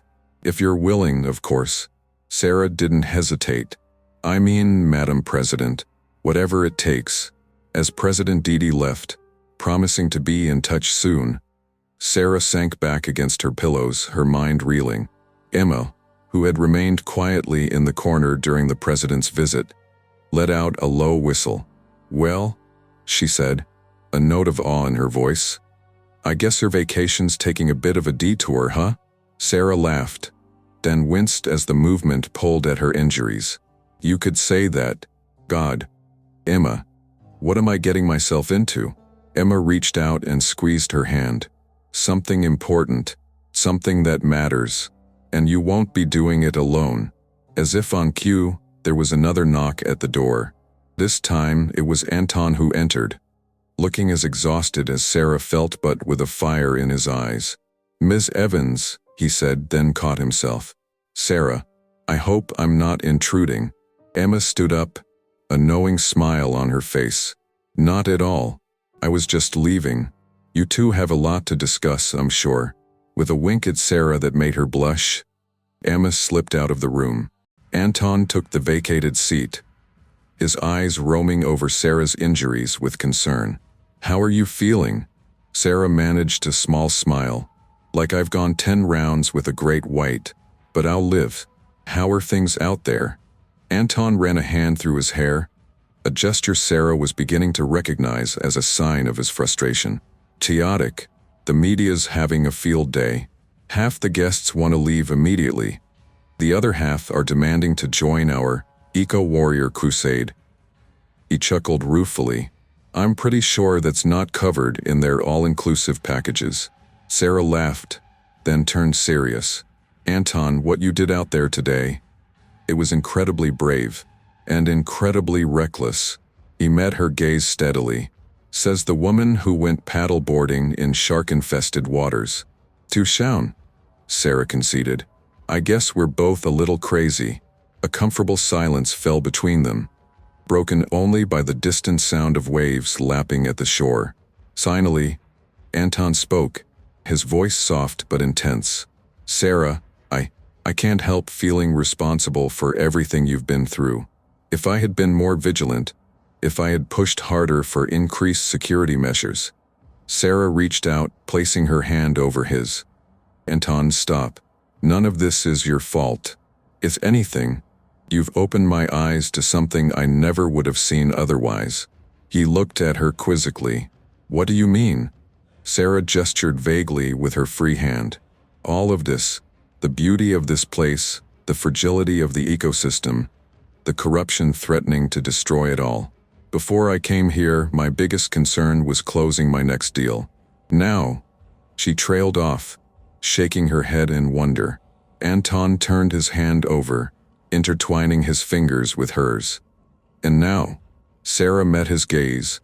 If you're willing, of course." Sarah didn't hesitate. "I mean, Madam President, whatever it takes." As President Didi left, promising to be in touch soon, Sarah sank back against her pillows, her mind reeling. Emma, who had remained quietly in the corner during the president's visit, let out a low whistle. "Well," she said, a note of awe in her voice, "I guess your vacation's taking a bit of a detour, huh?" Sarah laughed, then winced as the movement pulled at her injuries. "You could say that. God. Emma, what am I getting myself into?" Emma reached out and squeezed her hand. "Something important, something that matters, and you won't be doing it alone." As if on cue, there was another knock at the door. This time, it was Anton who entered, looking as exhausted as Sarah felt but with a fire in his eyes. "Ms. Evans," he said, then caught himself. "Sarah, I hope I'm not intruding." Emma stood up, a knowing smile on her face. "Not at all. I was just leaving. You two have a lot to discuss, I'm sure." With a wink at Sarah that made her blush, Emma slipped out of the room. Anton took the vacated seat, his eyes roaming over Sarah's injuries with concern. "How are you feeling?" Sarah managed a small smile. "Like I've gone 10 rounds with a great white, but I'll live." "How are things out there?" Anton ran a hand through his hair, a gesture Sarah was beginning to recognize as a sign of his frustration. "Chaotic. The media's having a field day. Half the guests want to leave immediately. The other half are demanding to join our eco-warrior crusade." He chuckled ruefully. "I'm pretty sure that's not covered in their all-inclusive packages." Sarah laughed, then turned serious. "Anton, what you did out there today, it was incredibly brave and incredibly reckless." He met her gaze steadily. "Says the woman who went paddle-boarding in shark-infested waters." "Touchdown," Sarah conceded. "I guess we're both a little crazy." A comfortable silence fell between them, broken only by the distant sound of waves lapping at the shore. Finally, Anton spoke, his voice soft but intense. "Sarah, I can't help feeling responsible for everything you've been through. If I had been more vigilant, if I had pushed harder for increased security measures." Sarah reached out, placing her hand over his. "Anton, stop. None of this is your fault. If anything, you've opened my eyes to something I never would have seen otherwise." He looked at her quizzically. "What do you mean?" Sarah gestured vaguely with her free hand. "All of this, the beauty of this place, the fragility of the ecosystem, the corruption threatening to destroy it all. Before I came here, my biggest concern was closing my next deal. Now," she trailed off, shaking her head in wonder. Anton turned his hand over, intertwining his fingers with hers. "And now," Sarah met his gaze,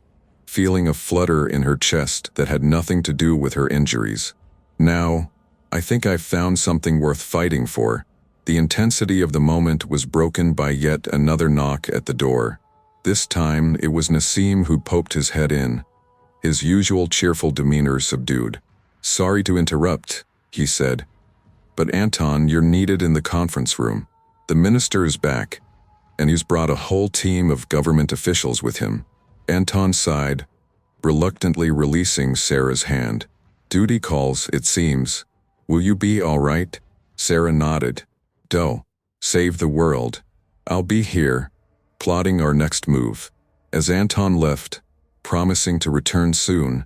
feeling a flutter in her chest that had nothing to do with her injuries. "Now, I think I've found something worth fighting for." The intensity of the moment was broken by yet another knock at the door. This time, it was Nassim who poked his head in, his usual cheerful demeanor subdued. "Sorry to interrupt," he said, "but Anton, you're needed in the conference room. The minister is back, and he's brought a whole team of government officials with him." Anton sighed, reluctantly releasing Sarah's hand. "Duty calls, it seems. Will you be all right?" Sarah nodded. "Do. Save the world. I'll be here, plotting our next move." As Anton left, promising to return soon,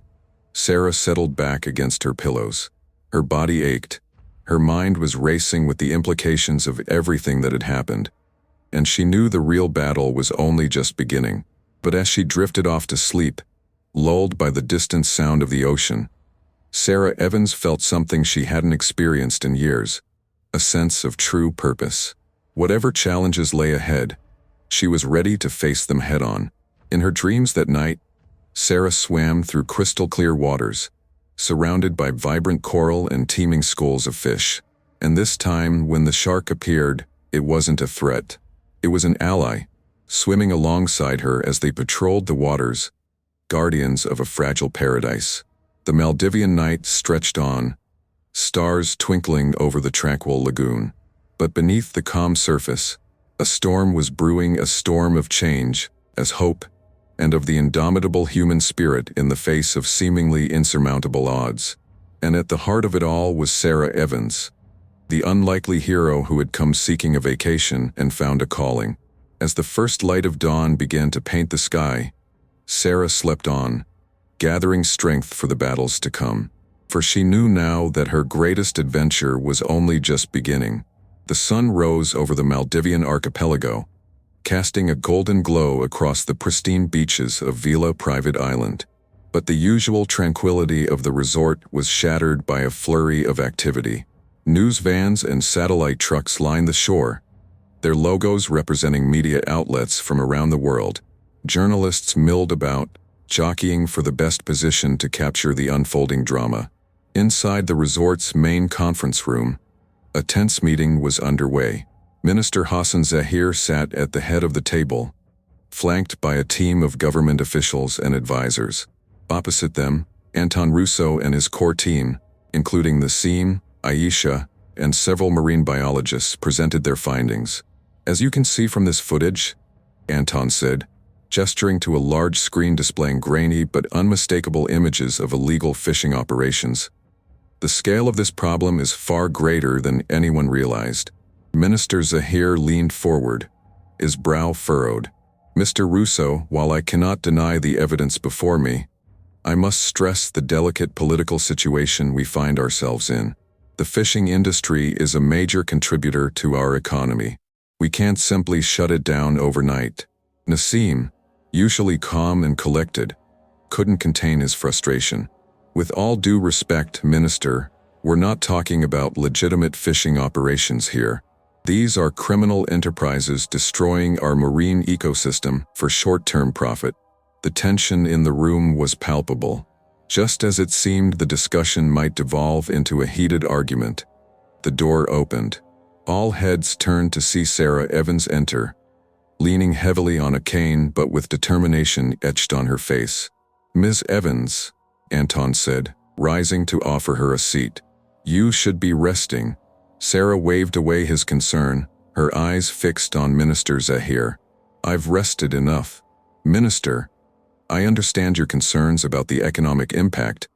Sarah settled back against her pillows. Her body ached. Her mind was racing with the implications of everything that had happened, and she knew the real battle was only just beginning. But as she drifted off to sleep, lulled by the distant sound of the ocean, Sarah Evans felt something she hadn't experienced in years, a sense of true purpose. Whatever challenges lay ahead, she was ready to face them head-on. In her dreams that night, Sarah swam through crystal-clear waters, surrounded by vibrant coral and teeming schools of fish. And this time, when the shark appeared, it wasn't a threat. It was an ally, swimming alongside her as they patrolled the waters, guardians of a fragile paradise. The Maldivian night stretched on, stars twinkling over the tranquil lagoon. But beneath the calm surface, a storm was brewing, a storm of change, as hope, and of the indomitable human spirit in the face of seemingly insurmountable odds. And at the heart of it all was Sarah Evans, the unlikely hero who had come seeking a vacation and found a calling. As the first light of dawn began to paint the sky, Sarah slept on, gathering strength for the battles to come. For she knew now that her greatest adventure was only just beginning. The sun rose over the Maldivian archipelago, casting a golden glow across the pristine beaches of Vila Private Island. But the usual tranquility of the resort was shattered by a flurry of activity. News vans and satellite trucks lined the shore, their logos representing media outlets from around the world. Journalists milled about, jockeying for the best position to capture the unfolding drama. Inside the resort's main conference room, a tense meeting was underway. Minister Hassan Zahir sat at the head of the table, flanked by a team of government officials and advisors. Opposite them, Anton Russo and his core team, including Nassim, Aisha, and several marine biologists, presented their findings. "As you can see from this footage," Anton said, gesturing to a large screen displaying grainy but unmistakable images of illegal fishing operations, "the scale of this problem is far greater than anyone realized." Minister Zahir leaned forward, his brow furrowed. "Mr. Russo, while I cannot deny the evidence before me, I must stress the delicate political situation we find ourselves in. The fishing industry is a major contributor to our economy. We can't simply shut it down overnight." Nassim, usually calm and collected, couldn't contain his frustration. "With all due respect, Minister, we're not talking about legitimate fishing operations here. These are criminal enterprises destroying our marine ecosystem for short-term profit." The tension in the room was palpable. Just as it seemed the discussion might devolve into a heated argument, the door opened. All heads turned to see Sarah Evans enter, leaning heavily on a cane but with determination etched on her face. "Ms. Evans," Anton said, rising to offer her a seat. "You should be resting." Sarah waved away his concern, her eyes fixed on Minister Zahir. "I've rested enough. Minister, I understand your concerns about the economic impact,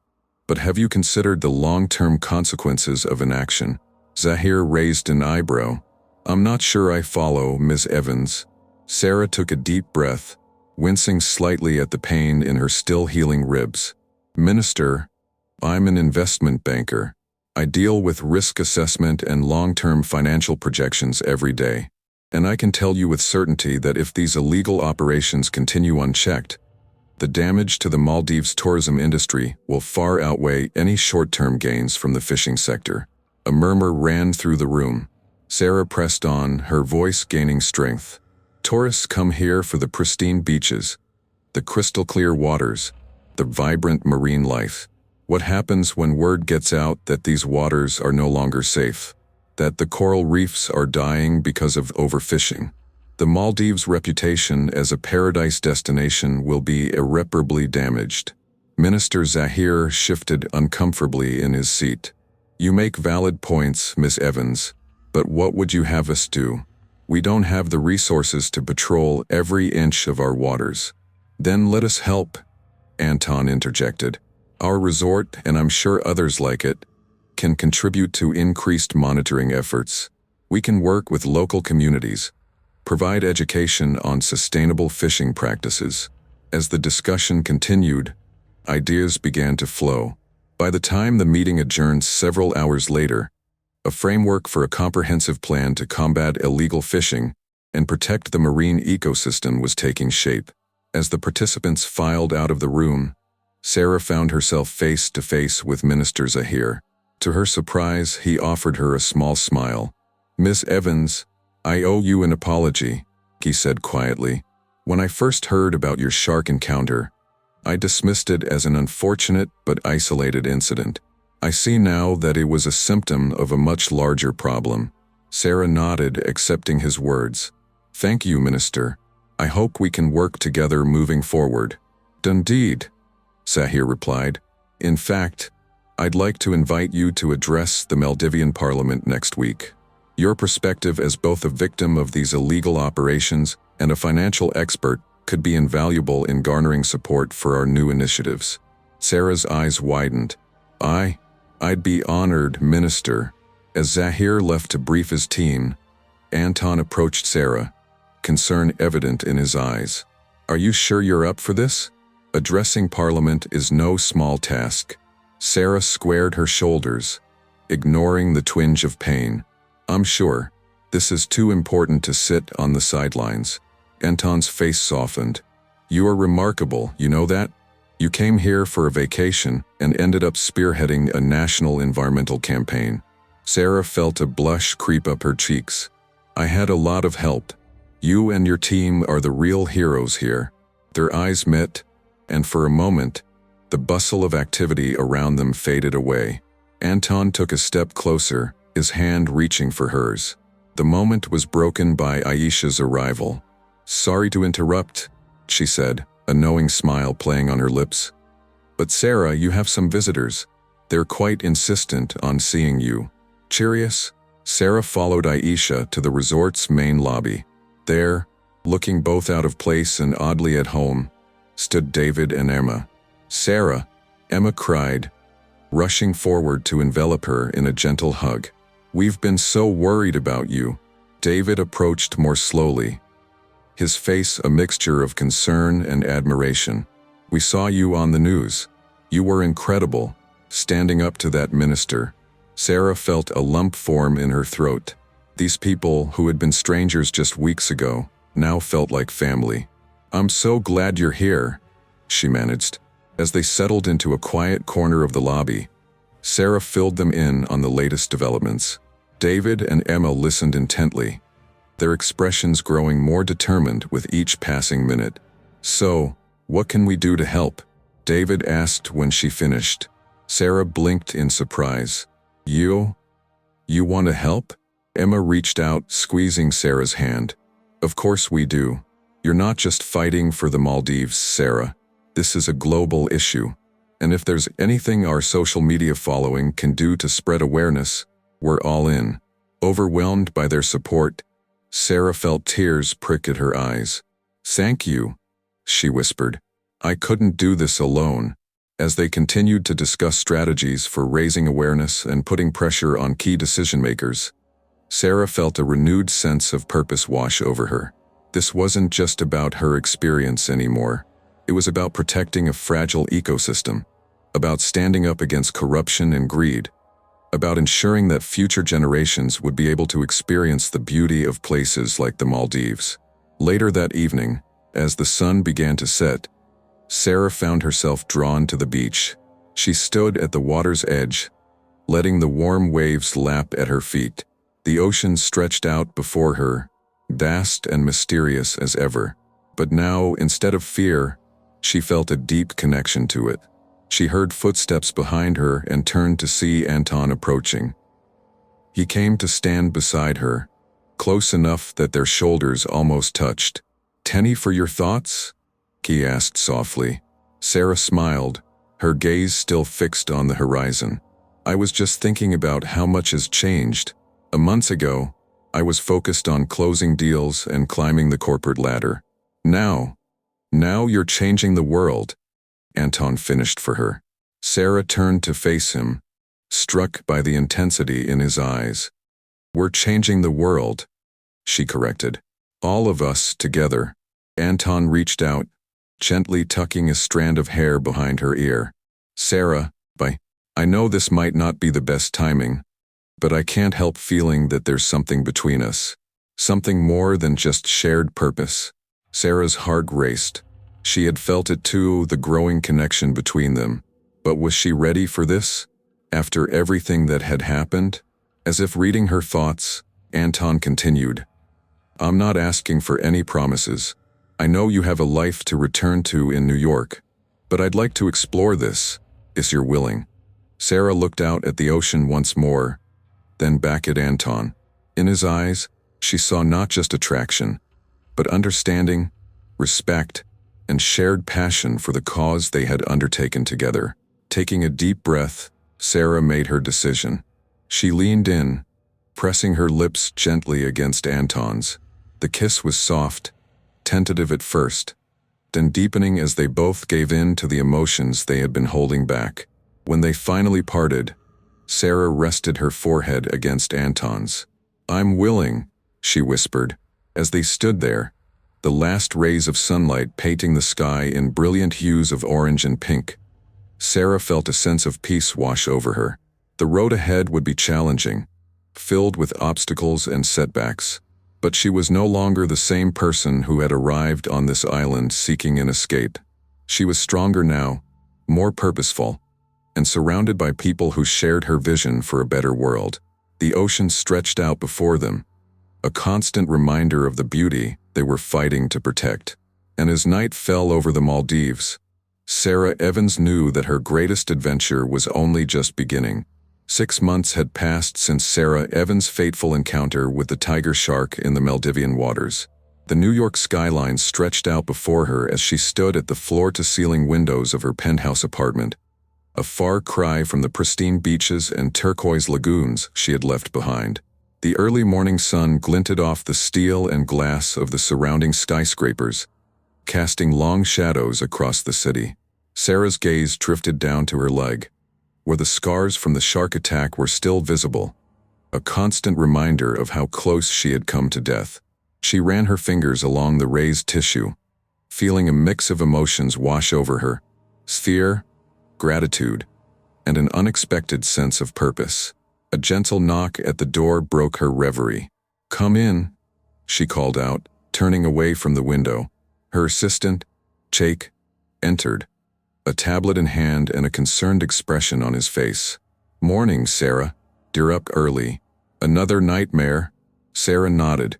but have you considered the long-term consequences of inaction?" Zahir raised an eyebrow. "I'm not sure I follow, Ms. Evans." Sarah took a deep breath, wincing slightly at the pain in her still-healing ribs. "Minister, I'm an investment banker. I deal with risk assessment and long-term financial projections every day. And I can tell you with certainty that if these illegal operations continue unchecked, the damage to the Maldives tourism industry will far outweigh any short-term gains from the fishing sector." A murmur ran through the room. Sarah pressed on, her voice gaining strength. "Tourists come here for the pristine beaches, the crystal-clear waters, the vibrant marine life. What happens when word gets out that these waters are no longer safe? That the coral reefs are dying because of overfishing? The Maldives' reputation as a paradise destination will be irreparably damaged." Minister Zahir shifted uncomfortably in his seat. "You make valid points, Miss Evans, but what would you have us do? We don't have the resources to patrol every inch of our waters." "Then let us help," Anton interjected. "Our resort, and I'm sure others like it, can contribute to increased monitoring efforts. We can work with local communities, provide education on sustainable fishing practices." As the discussion continued, ideas began to flow. By the time the meeting adjourned several hours later, a framework for a comprehensive plan to combat illegal fishing and protect the marine ecosystem was taking shape. As the participants filed out of the room, Sarah found herself face to face with Minister Zahir. To her surprise, he offered her a small smile. "Miss Evans, I owe you an apology," he said quietly. "When I first heard about your shark encounter, I dismissed it as an unfortunate but isolated incident. I see now that it was a symptom of a much larger problem." Sarah nodded, accepting his words. "Thank you, Minister. I hope we can work together moving forward." "Indeed," Zahir replied. "In fact, I'd like to invite you to address the Maldivian Parliament next week. Your perspective as both a victim of these illegal operations and a financial expert could be invaluable in garnering support for our new initiatives." Sarah's eyes widened. I'd be honored, Minister." As Zahir left to brief his team, Anton approached Sarah, concern evident in his eyes. "Are you sure you're up for this? Addressing Parliament is no small task." Sarah squared her shoulders, ignoring the twinge of pain. "I'm sure. This is too important to sit on the sidelines." Anton's face softened. "You are remarkable, you know that? You came here for a vacation and ended up spearheading a national environmental campaign." Sarah felt a blush creep up her cheeks. "I had a lot of help. You and your team are the real heroes here." Their eyes met, and for a moment, the bustle of activity around them faded away. Anton took a step closer, his hand reaching for hers. The moment was broken by Aisha's arrival. "Sorry to interrupt," she said, a knowing smile playing on her lips. "But Sarah, you have some visitors. They're quite insistent on seeing you." Curious, Sarah followed Aisha to the resort's main lobby. There, looking both out of place and oddly at home, stood David and Emma. "Sarah," Emma cried, rushing forward to envelop her in a gentle hug. "We've been so worried about you." David approached more slowly, his face a mixture of concern and admiration. "We saw you on the news. You were incredible, standing up to that minister." Sarah felt a lump form in her throat. These people, who had been strangers just weeks ago, now felt like family. "I'm so glad you're here," she managed. As they settled into a quiet corner of the lobby, Sarah filled them in on the latest developments. David and Emma listened intently, their expressions growing more determined with each passing minute. "So, what can we do to help?" David asked when she finished. Sarah blinked in surprise. You want to help?" Emma reached out, squeezing Sarah's hand. Of course we do. You're not just fighting for the Maldives, Sarah. This is a global issue. And if there's anything our social media following can do to spread awareness, we're all in. Overwhelmed by their support, Sarah felt tears prick at her eyes. Thank you, she whispered. I couldn't do this alone. As they continued to discuss strategies for raising awareness and putting pressure on key decision-makers, Sarah felt a renewed sense of purpose wash over her. This wasn't just about her experience anymore. It was about protecting a fragile ecosystem, about standing up against corruption and greed, about ensuring that future generations would be able to experience the beauty of places like the Maldives. Later that evening, as the sun began to set, Sarah found herself drawn to the beach. She stood at the water's edge, letting the warm waves lap at her feet. The ocean stretched out before her, vast and mysterious as ever. But now, instead of fear, she felt a deep connection to it. She heard footsteps behind her and turned to see Anton approaching. He came to stand beside her, close enough that their shoulders almost touched. "Tenny for your thoughts?" he asked softly. Sarah smiled, her gaze still fixed on the horizon. "I was just thinking about how much has changed. A month ago, I was focused on closing deals and climbing the corporate ladder. Now you're changing the world," Anton finished for her. Sarah turned to face him, struck by the intensity in his eyes. "We're changing the world," she corrected. "All of us together." Anton reached out, gently tucking a strand of hair behind her ear. "Sarah, I know this might not be the best timing, but I can't help feeling that there's something between us. Something more than just shared purpose." Sarah's heart raced. She had felt it too, the growing connection between them. But was she ready for this? After everything that had happened? As if reading her thoughts, Anton continued. "I'm not asking for any promises. I know you have a life to return to in New York, but I'd like to explore this, if you're willing." Sarah looked out at the ocean once more, then back at Anton. In his eyes, she saw not just attraction, but understanding, respect, and shared passion for the cause they had undertaken together. Taking a deep breath, Sarah made her decision. She leaned in, pressing her lips gently against Anton's. The kiss was soft, tentative at first, then deepening as they both gave in to the emotions they had been holding back. When they finally parted, Sarah rested her forehead against Anton's. "I'm willing," she whispered, as they stood there, the last rays of sunlight painting the sky in brilliant hues of orange and pink. Sarah felt a sense of peace wash over her. The road ahead would be challenging, filled with obstacles and setbacks, but she was no longer the same person who had arrived on this island seeking an escape. She was stronger now, more purposeful, and surrounded by people who shared her vision for a better world. The ocean stretched out before them, a constant reminder of the beauty they were fighting to protect. And as night fell over the Maldives, Sarah Evans knew that her greatest adventure was only just beginning. 6 months had passed since Sarah Evans' fateful encounter with the tiger shark in the Maldivian waters. The New York skyline stretched out before her as she stood at the floor-to-ceiling windows of her penthouse apartment, a far cry from the pristine beaches and turquoise lagoons she had left behind. The early morning sun glinted off the steel and glass of the surrounding skyscrapers, casting long shadows across the city. Sarah's gaze drifted down to her leg, where the scars from the shark attack were still visible, a constant reminder of how close she had come to death. She ran her fingers along the raised tissue, feeling a mix of emotions wash over her: fear, gratitude, and an unexpected sense of purpose. A gentle knock at the door broke her reverie. "Come in," she called out, turning away from the window. Her assistant, Jake, entered, a tablet in hand and a concerned expression on his face. "Morning, Sarah. You're up early. Another nightmare?" Sarah nodded,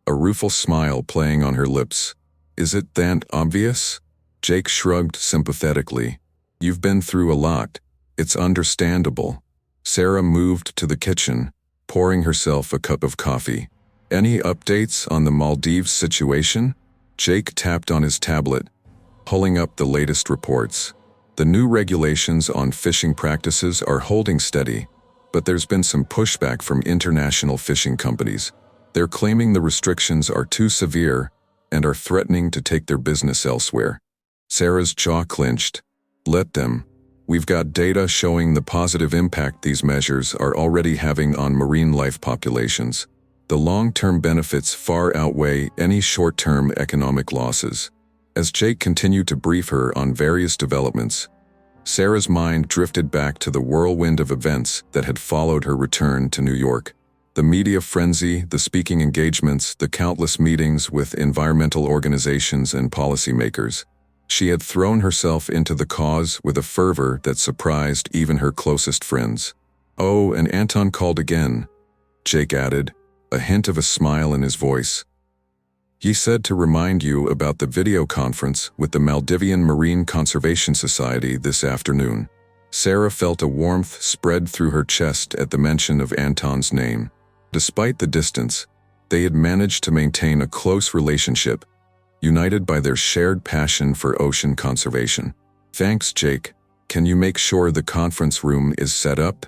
a rueful smile playing on her lips. "Is it that obvious?" Jake shrugged sympathetically. "You've been through a lot. It's understandable." Sarah moved to the kitchen, pouring herself a cup of coffee. Any updates on the Maldives situation? Jake tapped on his tablet, pulling up the latest reports. The new regulations on fishing practices are holding steady, but there's been some pushback from international fishing companies. They're claiming the restrictions are too severe and are threatening to take their business elsewhere. Sarah's jaw clenched. Let them. We've got data showing the positive impact these measures are already having on marine life populations. The long-term benefits far outweigh any short-term economic losses. As Jake continued to brief her on various developments, Sarah's mind drifted back to the whirlwind of events that had followed her return to New York. The media frenzy, the speaking engagements, the countless meetings with environmental organizations and policymakers. She had thrown herself into the cause with a fervor that surprised even her closest friends. Oh, and Anton called again, Jake added, a hint of a smile in his voice. He said to remind you about the video conference with the Maldivian Marine Conservation Society this afternoon. Sarah felt a warmth spread through her chest at the mention of Anton's name. Despite the distance, they had managed to maintain a close relationship, united by their shared passion for ocean conservation. Thanks, Jake. Can you make sure the conference room is set up?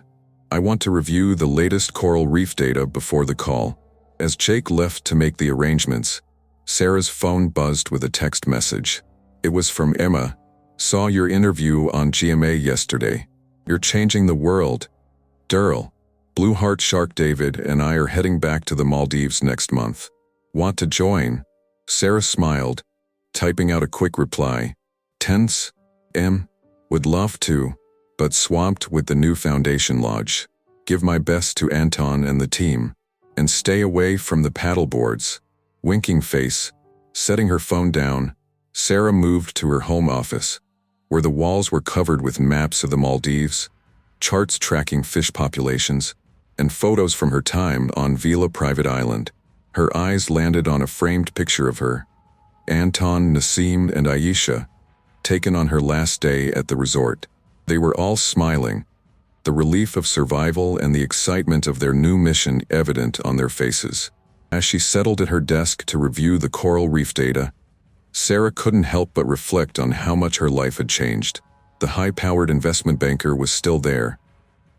I want to review the latest coral reef data before the call. As Jake left to make the arrangements, Sarah's phone buzzed with a text message. It was from Emma. Saw your interview on GMA yesterday. You're changing the world. Durl. Blue Heart Shark David and I are heading back to the Maldives next month. Want to join? Sarah smiled, typing out a quick reply. Tense? Would love to, but swamped with the new foundation lodge. Give my best to Anton and the team, and stay away from the paddleboards. Winking face, setting her phone down, Sarah moved to her home office, where the walls were covered with maps of the Maldives, charts tracking fish populations, and photos from her time on Vila Private Island. Her eyes landed on a framed picture of her, Anton, Nassim, and Aisha, taken on her last day at the resort. They were all smiling, the relief of survival and the excitement of their new mission evident on their faces. As she settled at her desk to review the coral reef data, Sarah couldn't help but reflect on how much her life had changed. The high-powered investment banker was still there,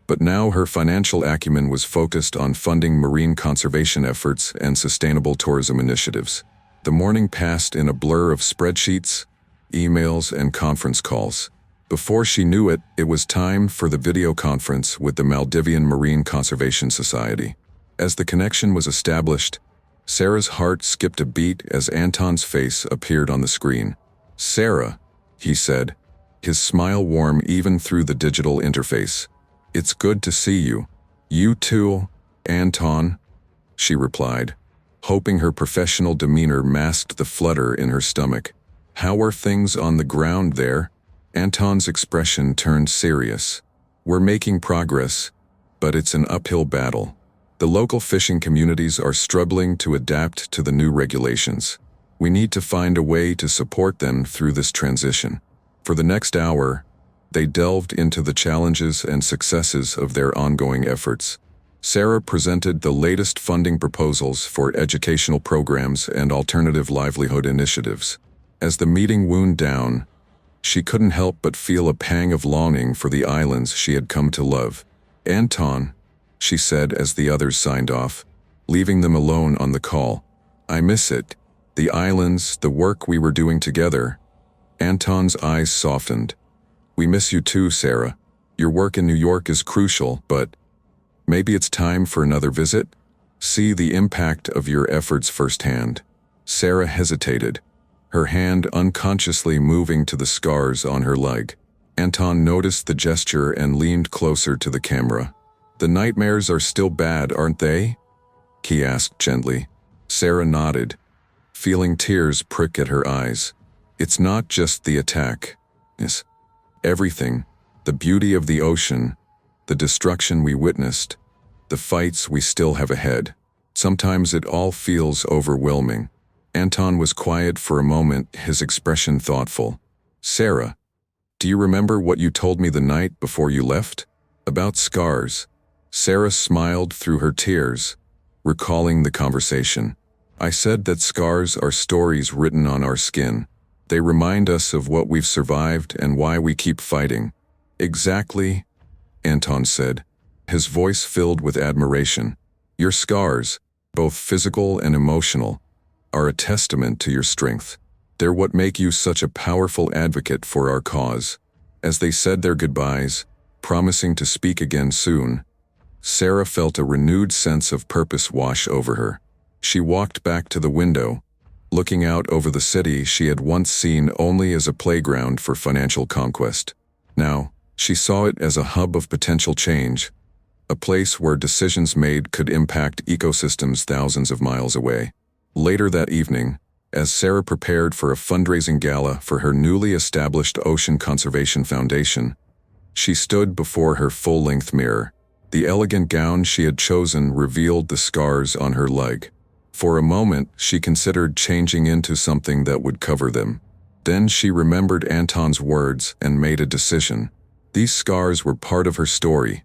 but now her financial acumen was focused on funding marine conservation efforts and sustainable tourism initiatives. The morning passed in a blur of spreadsheets, emails, and conference calls. Before she knew it, it was time for the video conference with the Maldivian Marine Conservation Society. As the connection was established, Sarah's heart skipped a beat as Anton's face appeared on the screen. Sarah, he said, his smile warm even through the digital interface. It's good to see you. You too, Anton, she replied, hoping her professional demeanor masked the flutter in her stomach. How are things on the ground there? Anton's expression turned serious. We're making progress, but it's an uphill battle. The local fishing communities are struggling to adapt to the new regulations. We need to find a way to support them through this transition. For the next hour, they delved into the challenges and successes of their ongoing efforts. Sarah presented the latest funding proposals for educational programs and alternative livelihood initiatives. As the meeting wound down, she couldn't help but feel a pang of longing for the islands she had come to love. Anton, she said as the others signed off, leaving them alone on the call. I miss it. The islands, the work we were doing together. Anton's eyes softened. We miss you too, Sarah. Your work in New York is crucial, but maybe it's time for another visit? See the impact of your efforts firsthand. Sarah hesitated, her hand unconsciously moving to the scars on her leg. Anton noticed the gesture and leaned closer to the camera. The nightmares are still bad, aren't they? He asked gently. Sarah nodded, feeling tears prick at her eyes. It's not just the attack. It's everything. The beauty of the ocean, the destruction we witnessed, the fights we still have ahead. Sometimes it all feels overwhelming. Anton was quiet for a moment, his expression thoughtful. Sarah, do you remember what you told me the night before you left? About scars. Sarah smiled through her tears, recalling the conversation. I said that scars are stories written on our skin. They remind us of what we've survived and why we keep fighting. Exactly, Anton said, his voice filled with admiration. Your scars, both physical and emotional, are a testament to your strength. They're what make you such a powerful advocate for our cause. As they said their goodbyes, promising to speak again soon, Sarah felt a renewed sense of purpose wash over her. She walked back to the window, looking out over the city she had once seen only as a playground for financial conquest. Now, she saw it as a hub of potential change, a place where decisions made could impact ecosystems thousands of miles away. Later that evening, as Sarah prepared for a fundraising gala for her newly established Ocean Conservation Foundation, she stood before her full-length mirror. The elegant gown she had chosen revealed the scars on her leg. For a moment, she considered changing into something that would cover them. Then she remembered Anton's words and made a decision. These scars were part of her story,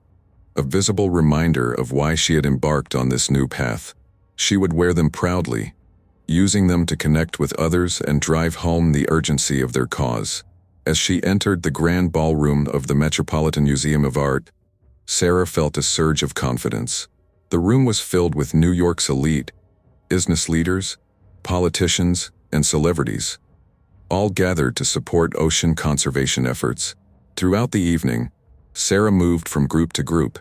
a visible reminder of why she had embarked on this new path. She would wear them proudly, using them to connect with others and drive home the urgency of their cause. As she entered the grand ballroom of the Metropolitan Museum of Art, Sarah felt a surge of confidence. The room was filled with New York's elite, business leaders, politicians, and celebrities, all gathered to support ocean conservation efforts. Throughout the evening, Sarah moved from group to group,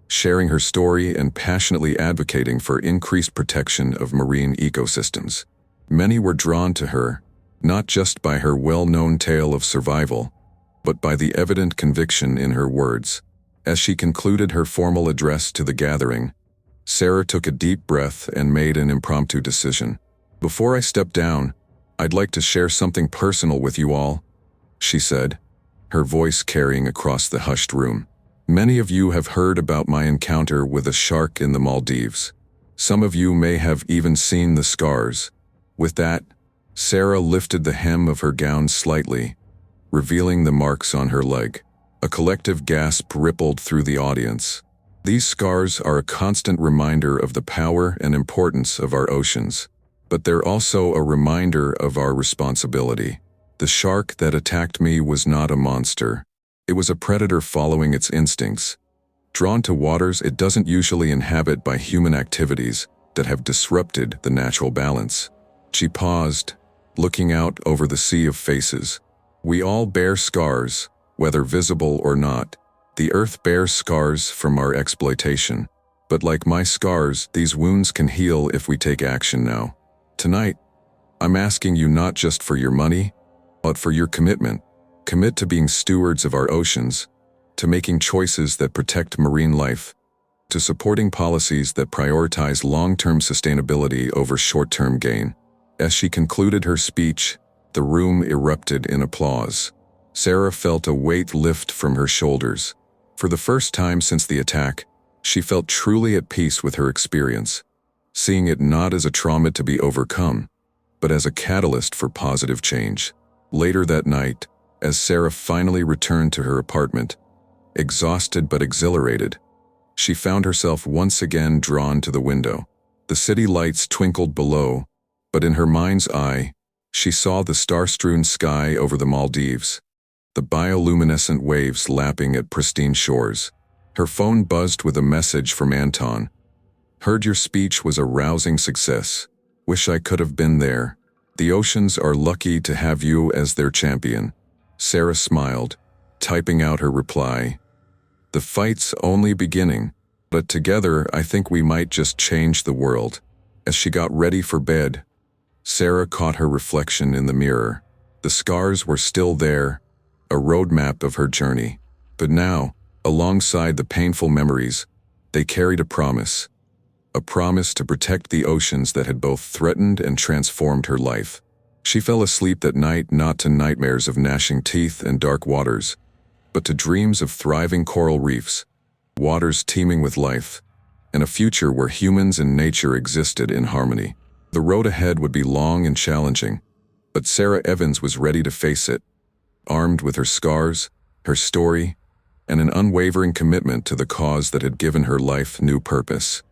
sharing her story and passionately advocating for increased protection of marine ecosystems. Many were drawn to her, not just by her well-known tale of survival, but by the evident conviction in her words. As she concluded her formal address to the gathering, Sarah took a deep breath and made an impromptu decision. Before I step down, I'd like to share something personal with you all, she said, her voice carrying across the hushed room. Many of you have heard about my encounter with a shark in the Maldives. Some of you may have even seen the scars. With that, Sarah lifted the hem of her gown slightly, revealing the marks on her leg. A collective gasp rippled through the audience. These scars are a constant reminder of the power and importance of our oceans, but they're also a reminder of our responsibility. The shark that attacked me was not a monster. It was a predator following its instincts, drawn to waters it doesn't usually inhabit by human activities that have disrupted the natural balance. She paused, looking out over the sea of faces. We all bear scars, whether visible or not. The earth bears scars from our exploitation. But like my scars, these wounds can heal if we take action now. Tonight, I'm asking you not just for your money, but for your commitment. Commit to being stewards of our oceans, to making choices that protect marine life, to supporting policies that prioritize long-term sustainability over short-term gain. As she concluded her speech, the room erupted in applause. Sarah felt a weight lift from her shoulders. For the first time since the attack, she felt truly at peace with her experience, seeing it not as a trauma to be overcome, but as a catalyst for positive change. Later that night, as Sarah finally returned to her apartment, exhausted but exhilarated, she found herself once again drawn to the window. The city lights twinkled below, but in her mind's eye, she saw the star-strewn sky over the Maldives, the bioluminescent waves lapping at pristine shores. Her phone buzzed with a message from Anton. Heard your speech was a rousing success. Wish I could have been there. The oceans are lucky to have you as their champion. Sarah smiled, typing out her reply. The fight's only beginning, but together I think we might just change the world. As she got ready for bed, Sarah caught her reflection in the mirror. The scars were still there, a roadmap of her journey. But now, alongside the painful memories, they carried a promise to protect the oceans that had both threatened and transformed her life. She fell asleep that night not to nightmares of gnashing teeth and dark waters, but to dreams of thriving coral reefs, waters teeming with life, and a future where humans and nature existed in harmony. The road ahead would be long and challenging, but Sarah Evans was ready to face it, armed with her scars, her story, and an unwavering commitment to the cause that had given her life new purpose.